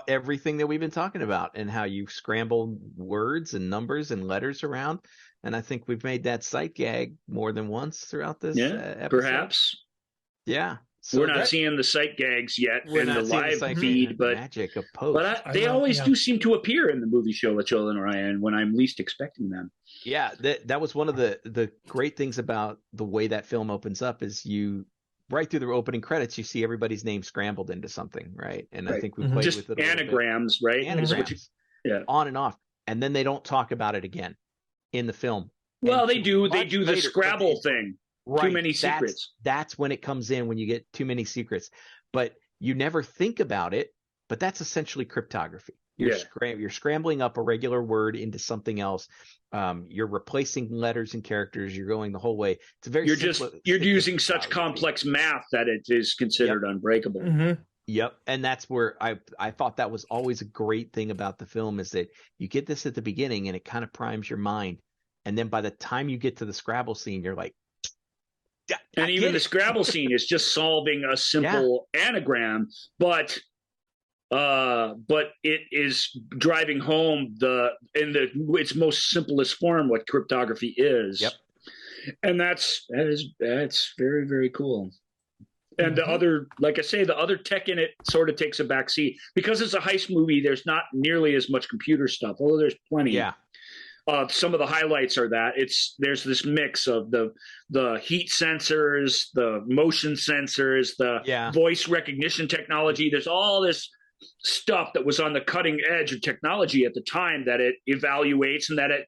everything that we've been talking about, and how you scramble words and numbers and letters around. And I think we've made that sight gag more than once throughout this episode. Perhaps. Yeah. So we're not seeing the sight gags yet in the live feed, but magic of post. But they always do seem to appear in the movie show with Joel and Ryan when I'm least expecting them. Yeah, that was one of the great things about the way that film opens up is you right through the opening credits you see everybody's name scrambled into something, right? And I think we played with it anagrams, right? Anagrams, on and off, and then they don't talk about it again in the film. Well, they do. They do the Scrabble thing. Right. Too many secrets. That's when it comes in, when you get too many secrets. But you never think about it, but that's essentially cryptography. You're scrambling up a regular word into something else. You're replacing letters and characters. You're going the whole way. It's very you're using such complex math that it is considered unbreakable. Mm-hmm. Yep. And that's where I thought that was always a great thing about the film is that you get this at the beginning and it kind of primes your mind. And then by the time you get to the Scrabble scene, you're like, and even the Scrabble scene is just solving a simple anagram, but it is driving home its most simplest form what cryptography is. Yep. And that's very, very cool. And the other, like I say, the other tech in it sort of takes a back seat because it's a heist movie. There's not nearly as much computer stuff, although there's plenty. Yeah. Some of the highlights are that there's this mix of the heat sensors, the motion sensors, the voice recognition technology. There's all this stuff that was on the cutting edge of technology at the time that it evaluates and that it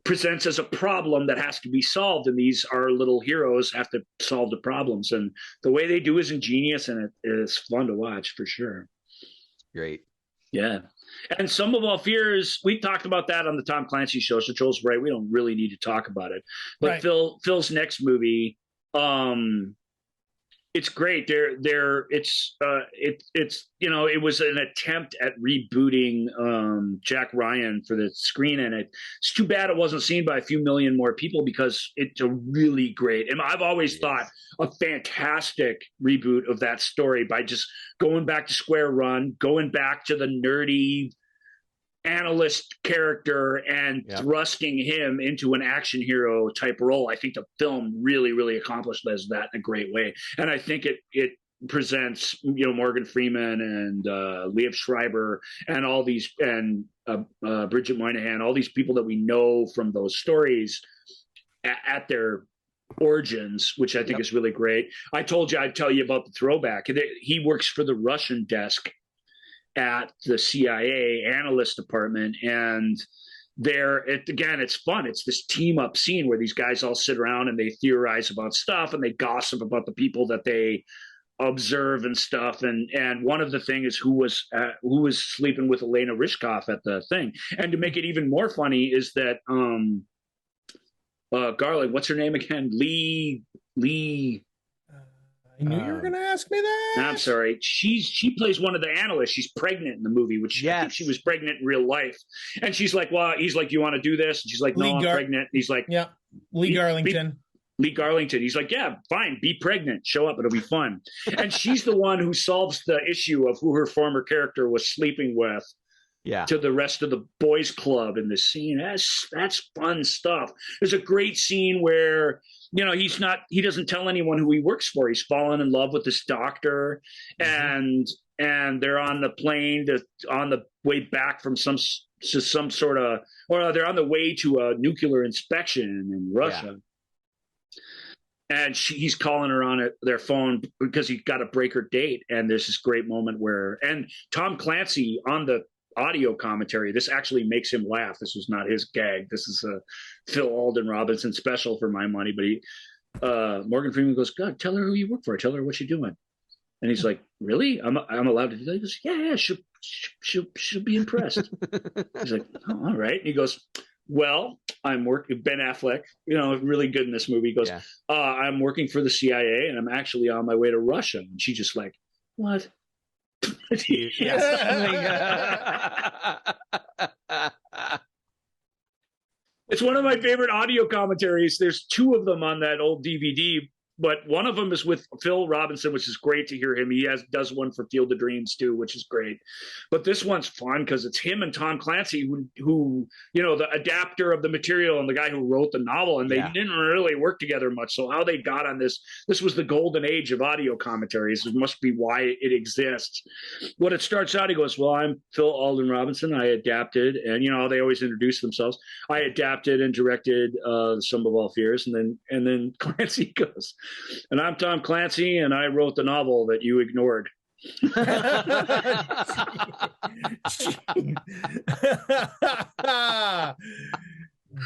presents as a problem that has to be solved. And these our little heroes have to solve the problems. And the way they do is ingenious, and it is fun to watch for sure. Great. Yeah. And Some of All Fears, we talked about that on the Tom Clancy show. So Joel's right. We don't really need to talk about it. But Phil's next movie, it's great. It was an attempt at rebooting Jack Ryan for the screen, and it's too bad it wasn't seen by a few million more people because it's a really great. And I've always thought a fantastic reboot of that story by just going back to square one, going back to the nerdy analyst character and thrusting him into an action hero type role. I think the film really, really accomplished that in a great way. And I think it presents, Morgan Freeman and Liev Schreiber and all these, and Bridget Moynihan, all these people that we know from those stories at their origins, which I think is really great. I told you I'd tell you about the throwback. He works for the Russian desk at the CIA analyst department, and it's fun. It's this team up scene where these guys all sit around and they theorize about stuff and they gossip about the people that they observe and stuff. And one of the things is who was sleeping with Elena Rishkov at the thing. And to make it even more funny is that Garlic, what's her name again? Lee. I knew you were going to ask me that. I'm sorry. She plays one of the analysts. She's pregnant in the movie, which I think she was pregnant in real life. And she's like, well, he's like, you want to do this? And she's like, no, I'm pregnant. He's like, Lee Garlington. Lee Garlington. He's like, yeah, fine, be pregnant. Show up. It'll be fun. And she's the one who solves the issue of who her former character was sleeping with. To the rest of the boys club in the scene. That's fun stuff. There's a great scene where, he doesn't tell anyone who he works for. He's fallen in love with this doctor, and they're on the plane on the way back from some sort of, or they're on the way to a nuclear inspection in Russia. And he's calling her on their phone because he's got to break her date. And there's this great moment and Tom Clancy on the audio commentary, this actually makes him laugh. This was not his gag. This is a Phil Alden Robinson special for my money. But Morgan Freeman goes, God, tell her who you work for. Tell her what you're doing. And he's like, really? I'm allowed to do that? He goes, yeah, she'll be impressed. He's like, oh, all right. And he goes, well, I'm working, Ben Affleck, really good in this movie. He goes, I'm working for the CIA and I'm actually on my way to Russia. And she's just like, what? It's one of my favorite audio commentaries. There's 2 of them on that old DVD, but one of them is with Phil Robinson, which is great to hear him. He does one for Field of Dreams too, which is great. But this one's fun because it's him and Tom Clancy, who the adapter of the material and the guy who wrote the novel, and they didn't really work together much. So how they got on this was the golden age of audio commentaries. It must be why it exists. When it starts out, he goes, well, I'm Phil Alden Robinson. I adapted, and they always introduce themselves. I adapted and directed The Sum of All Fears, and then Clancy goes, and I'm Tom Clancy, and I wrote the novel that you ignored.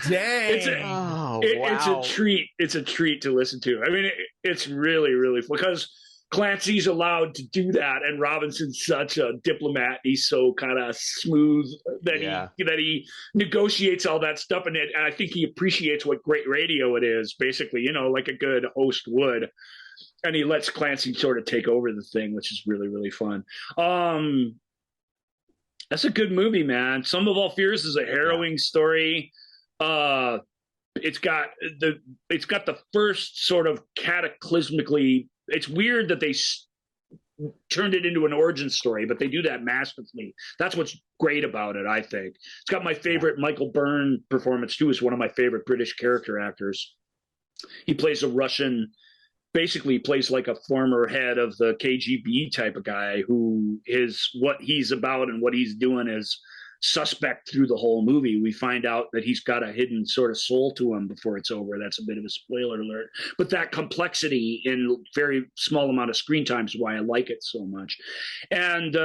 Dang. It's a treat. It's a treat to listen to. I mean, it's really, really fun because Clancy's allowed to do that, and Robinson's such a diplomat. He's so kind of smooth that he negotiates all that stuff, and I think he appreciates what great radio it is, basically, like a good host would. And he lets Clancy sort of take over the thing, which is really, really fun. That's a good movie, man. Sum of All Fears is a harrowing story. It's got the first sort of cataclysmically. It's weird that they turned it into an origin story, but they do that masterfully. That's what's great about it, I think. It's got my favorite Michael Byrne performance too. Is one of my favorite British character actors. He plays a Russian. Basically plays like a former head of the KGB type of guy who is what he's about and what he's doing is suspect through the whole movie. We find out that he's got a hidden sort of soul to him before it's over. That's a bit of a spoiler alert. But that complexity in very small amount of screen time is why I like it so much. And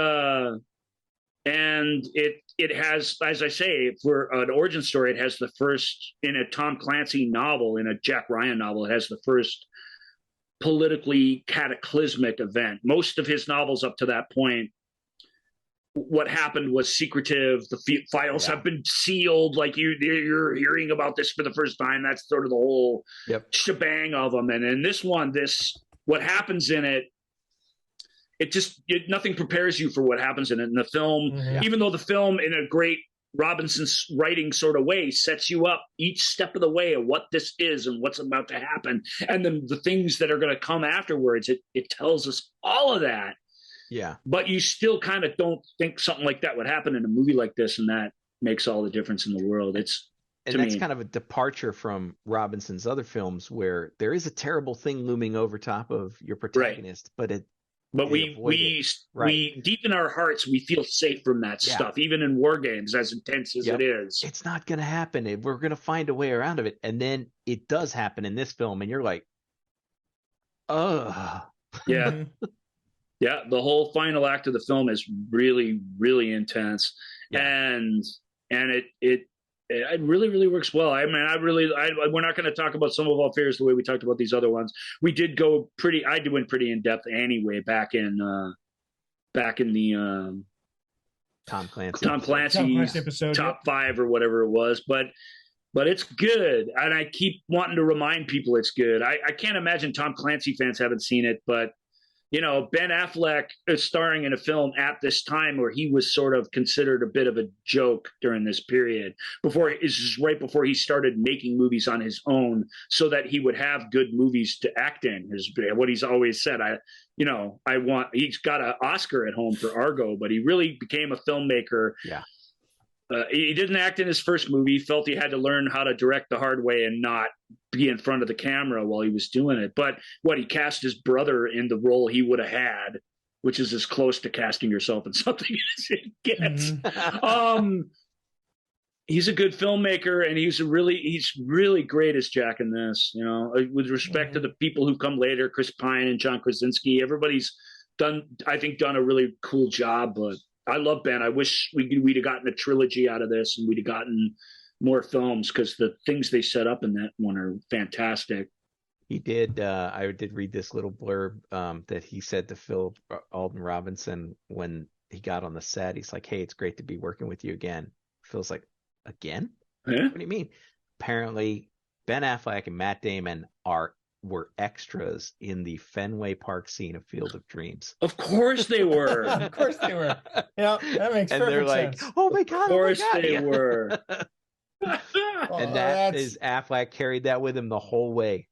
it has, as I say, for an origin story, it has the first, in a Tom Clancy novel, in a Jack Ryan novel, it has the first politically cataclysmic event. Most of his novels up to that point, what happened was secretive. The files have been sealed. Like you're hearing about this for the first time. That's sort of the whole shebang of them. And in this one, what happens in it, nothing prepares you for what happens in it. In the film, even though the film, in a great Robinson's writing sort of way, sets you up each step of the way of what this is and what's about to happen, and then the things that are going to come afterwards. It tells us all of that. Yeah. But you still kind of don't think something like that would happen in a movie like this, and that makes all the difference in the world. That's kind of a departure from Robinson's other films, where there is a terrible thing looming over top of your protagonist, but we deep in our hearts, we feel safe from that stuff, even in Wargames, as intense as it is. It's not going to happen. We're going to find a way around of it. And then it does happen in this film, and you're like, ugh. Yeah. Yeah, the whole final act of the film is really, really intense. Yeah. And it really, really works well. I mean, we're not going to talk about Sum of All Fears the way we talked about these other ones. I went pretty in depth anyway back in the Tom Clancy's episode, top 5 or whatever it was. But it's good, and I keep wanting to remind people it's good. I can't imagine Tom Clancy fans haven't seen it, but Ben Affleck is starring in a film at this time where he was sort of considered a bit of a joke during this period. Right before he started making movies on his own, so that he would have good movies to act in. Is what he's always said. He's got an Oscar at home for Argo, but he really became a filmmaker. Yeah. He didn't act in his first movie. He felt he had to learn how to direct the hard way and not be in front of the camera while he was doing it. But he cast his brother in the role he would have had, which is as close to casting yourself in something as it gets. Mm-hmm. He's a good filmmaker, and he's really great as Jack in this. With respect to the people who come later, Chris Pine and John Krasinski, everybody's done a really cool job. But I love Ben. I wish we'd have gotten a trilogy out of this, and we'd have gotten more films, because the things they set up in that one are fantastic. He did. I did read this little blurb that he said to Phil Alden Robinson when he got on the set. He's like, "Hey, it's great to be working with you again." Phil's like, "Again? Yeah. What do you mean?" Apparently, Ben Affleck and Matt Damon were extras in the Fenway Park scene of Field of Dreams. Of course they were. Of course they were. Yeah, that makes and they're perfect like, sense. "Oh my god, Of course oh my god. they were. And that is Affleck carried that with him the whole way.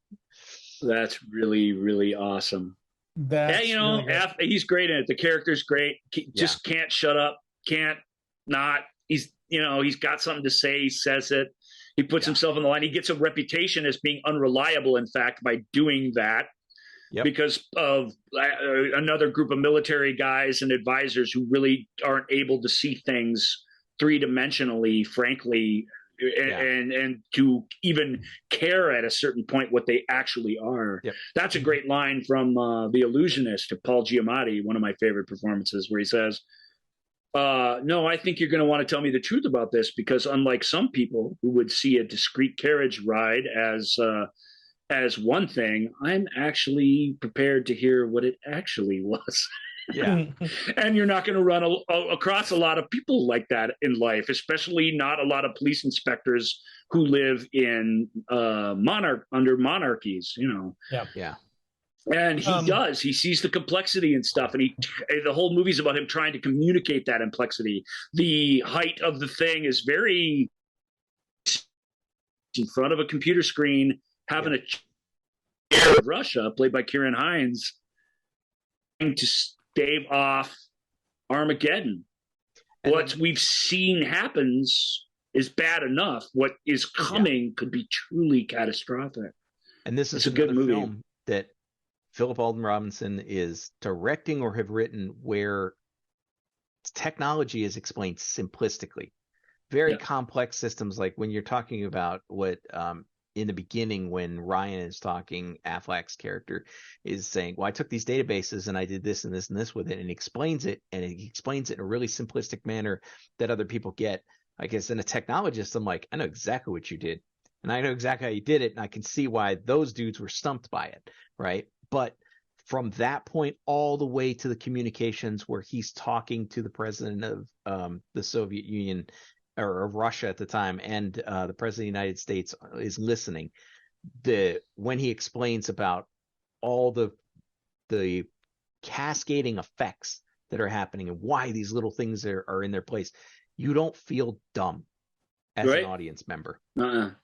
That's really, really awesome. Yeah, really he's great in it. The character's great. Just can't shut up. Can't not. He's got something to say. He says it. He puts himself on the line. He gets a reputation as being unreliable, in fact, by doing that. Yep. Because of another group of military guys and advisors who really aren't able to see things three-dimensionally, frankly, and to even care at a certain point what they actually are. Yep. That's a great line from The Illusionist to Paul Giamatti, one of my favorite performances, where he says, no, I think you're going to want to tell me the truth about this, because unlike some people who would see a discrete carriage ride as one thing, I'm actually prepared to hear what it actually was. Yeah. And you're not going to run across a lot of people like that in life, especially not a lot of police inspectors who live in under monarchies, Yeah. Yeah. And he sees the complexity and stuff. And the whole movie's about him trying to communicate that complexity. The height of the thing is very in front of a computer screen, having a chair of Russia, played by Kieran Hines, trying to stave off Armageddon. What we've seen happens is bad enough. What is coming could be truly catastrophic. And this is a good movie film that Philip Alden Robinson is directing or have written, where technology is explained simplistically. Very complex systems, like when you're talking about what in the beginning, when Ryan is talking, Affleck's character is saying, well, I took these databases and I did this and this and this with it, and he explains it in a really simplistic manner that other people get. I guess in a technologist, I'm like, I know exactly what you did, and I know exactly how you did it, and I can see why those dudes were stumped by it, right? But from that point all the way to the communications where he's talking to the president of the Soviet Union, or of Russia at the time, and the president of the United States is listening. When he explains about all the cascading effects that are happening and why these little things are in their place, you don't feel dumb as an audience member. And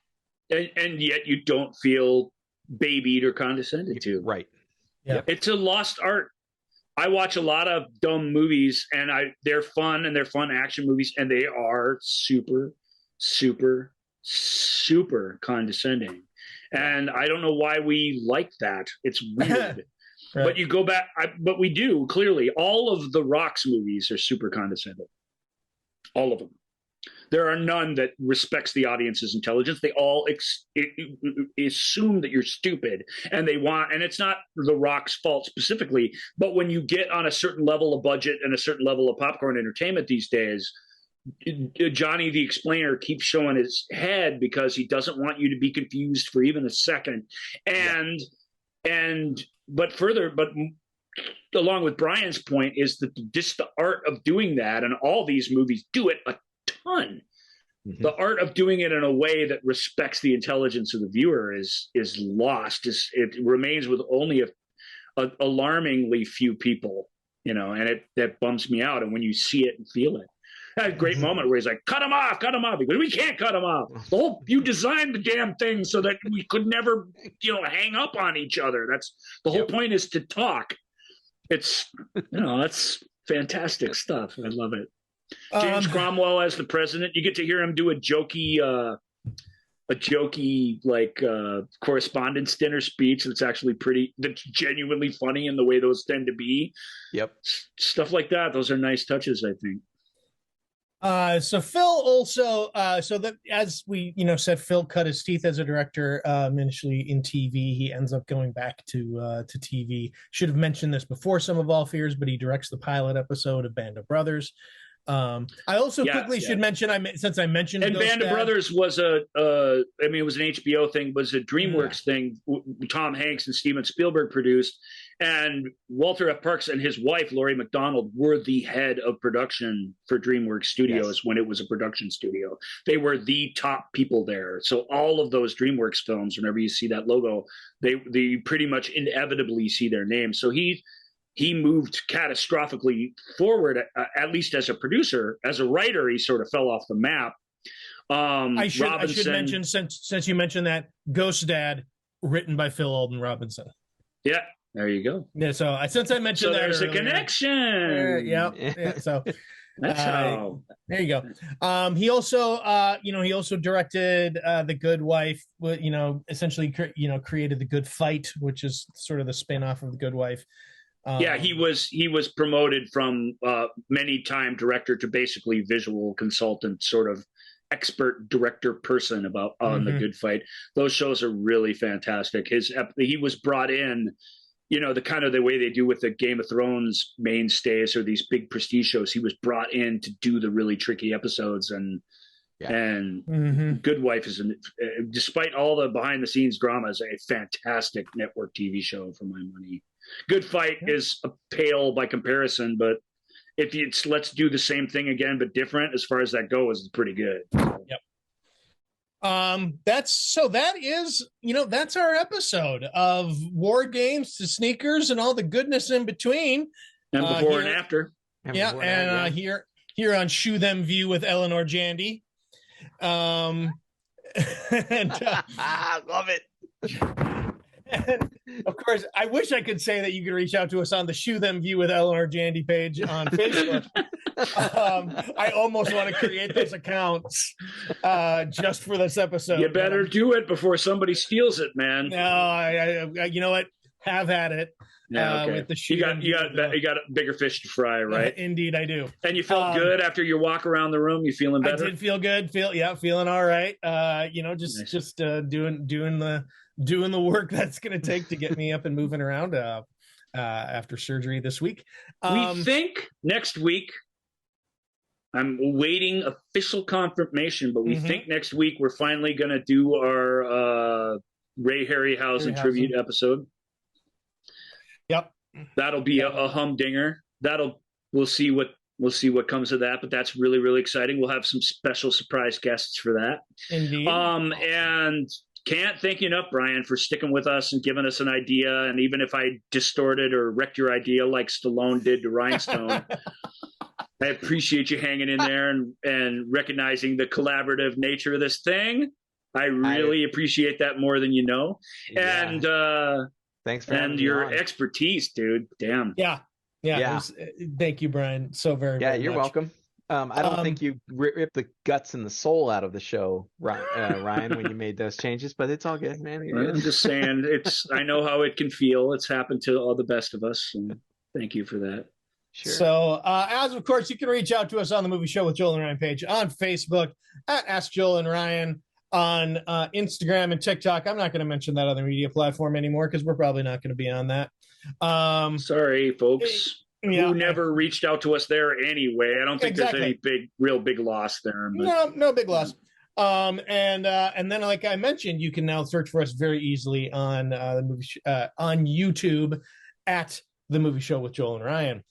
yet you don't feel babied or condescended to. Right. Yeah. It's a lost art. I watch a lot of dumb movies, and they're fun, and they're fun action movies, and they are super, super, super condescending. And I don't know why we like that. It's weird. Right. But you go back, but we do, clearly. All of the Rock's movies are super condescending. All of them. There are none that respects the audience's intelligence. They all assume that you're stupid, and and it's not The Rock's fault specifically, but when you get on a certain level of budget and a certain level of popcorn entertainment these days, Johnny the Explainer keeps showing his head because he doesn't want you to be confused for even a second. But along with Brian's point is that just the art of doing that, and all these movies do it a ton. Mm-hmm. The art of doing it in a way that respects the intelligence of the viewer is lost. It remains with only a alarmingly few people, and that bums me out. And when you see it and feel it, I had a great moment where he's like, cut him off. He goes, we can't cut him off. You designed the damn thing so that we could never, hang up on each other. That's the whole point, is to talk. It's, that's fantastic stuff. I love it. James Cromwell as the president, you get to hear him do a jokey correspondence dinner speech that's genuinely funny in the way those tend to be. Yep. Stuff like that. Those are nice touches, I think. So Phil also, so that, as we said, Phil cut his teeth as a director initially in TV. He ends up going back to TV. Should have mentioned this before Sum of All Fears, but he directs the pilot episode of Band of Brothers. I also quickly should mention, since I mentioned, and Band of Brothers was it was an HBO thing, was a DreamWorks thing. Tom Hanks and Steven Spielberg produced, and Walter F. Parks and his wife Laurie McDonald were the head of production for DreamWorks Studios when it was a production studio. They were the top people there. So all of those DreamWorks films, whenever you see that logo, they pretty much inevitably see their name. So he moved catastrophically forward, at least as a producer. As a writer, he sort of fell off the map. I should mention, since you mentioned that, Ghost Dad, written by Phil Alden Robinson. Yeah, there you go. Yeah, so since I mentioned that, there's a connection. Yeah. So that's how. There you go. He also directed The Good Wife. Essentially, created The Good Fight, which is sort of the spin-off of The Good Wife. He was promoted from many-time director to basically visual consultant, sort of expert director person on The Good Fight. Those shows are really fantastic. He was brought in, the way they do with the Game of Thrones mainstays or these big prestige shows. He was brought in to do the really tricky episodes, and Good Wife is, despite all the behind-the-scenes drama, is a fantastic network TV show for my money. Good Fight is a pale by comparison, but if it's let's do the same thing again but different, as far as that goes, it's pretty good. Yep. That's our episode of War Games to Sneakers and all the goodness in between. And before and after. Here on Shoe Them View with Eleanor Jandy. I love it. And of course, I wish I could say that you could reach out to us on the Shoe Them View with Eleanor Jandy page on Facebook. I almost want to create those accounts just for this episode. You better do it before somebody steals it, man. No, I you know what? Have at it. Yeah, okay. With the shoe. You got bigger fish to fry, right? Indeed, I do. And you felt good after your walk around the room. You feeling better? I did feel good. Feeling all right. Just doing the work that's going to take to get me up and moving around after surgery this week. We think next week. I'm awaiting official confirmation, but we think next week we're finally going to do our Ray Harryhausen tribute episode. Yep, that'll be a humdinger. We'll see what comes of that, but that's really, really exciting. We'll have some special surprise guests for that. Indeed. And can't thank you enough, Brian, for sticking with us and giving us an idea. And even if I distorted or wrecked your idea like Stallone did to Rhinestone, I appreciate you hanging in there and recognizing the collaborative nature of this thing. I really appreciate that more than you know. Yeah. And thanks for and your expertise, dude. Damn. Yeah. Thank you, Brian, so very much. Yeah, you're welcome. I don't think you ripped the guts and the soul out of the show, Ryan, when you made those changes, but it's all good, man. I'm just saying, I know how it can feel. It's happened to all the best of us, and thank you for that. Sure. So, as of course, you can reach out to us on the Movie Show with Joel and Ryan page on Facebook at Ask Joel and Ryan, on Instagram and TikTok. I'm not going to mention that other media platform anymore because we're probably not going to be on that. Sorry, folks. Who never reached out to us there anyway. I don't think there's any real big loss there. But... No big loss. And then, like I mentioned, you can now search for us very easily on on YouTube at The Movie Show with Joel and Ryan.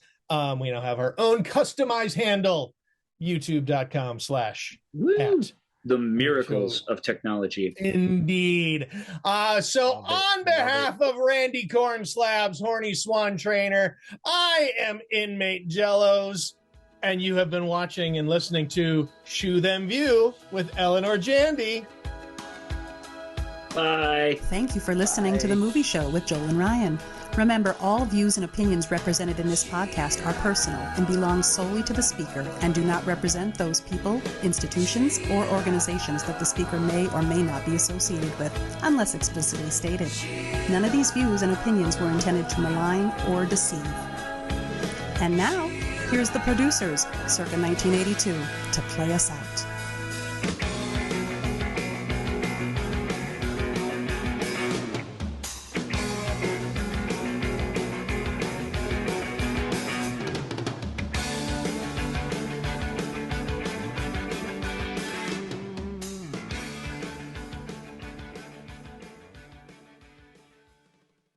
We now have our own customized handle, youtube.com/@ The miracles of technology. Indeed. So on behalf of Randy Cornslab's Horny Swan Trainer, I am Inmate Jellos, and you have been watching and listening to Shoe Them View with Eleanor Jandy. Bye. Thank you for listening to The Movie Show with Joel and Ryan. Remember, all views and opinions represented in this podcast are personal and belong solely to the speaker and do not represent those people, institutions, or organizations that the speaker may or may not be associated with, unless explicitly stated. None of these views and opinions were intended to malign or deceive. And now, here's the producers, circa 1982, to play us out.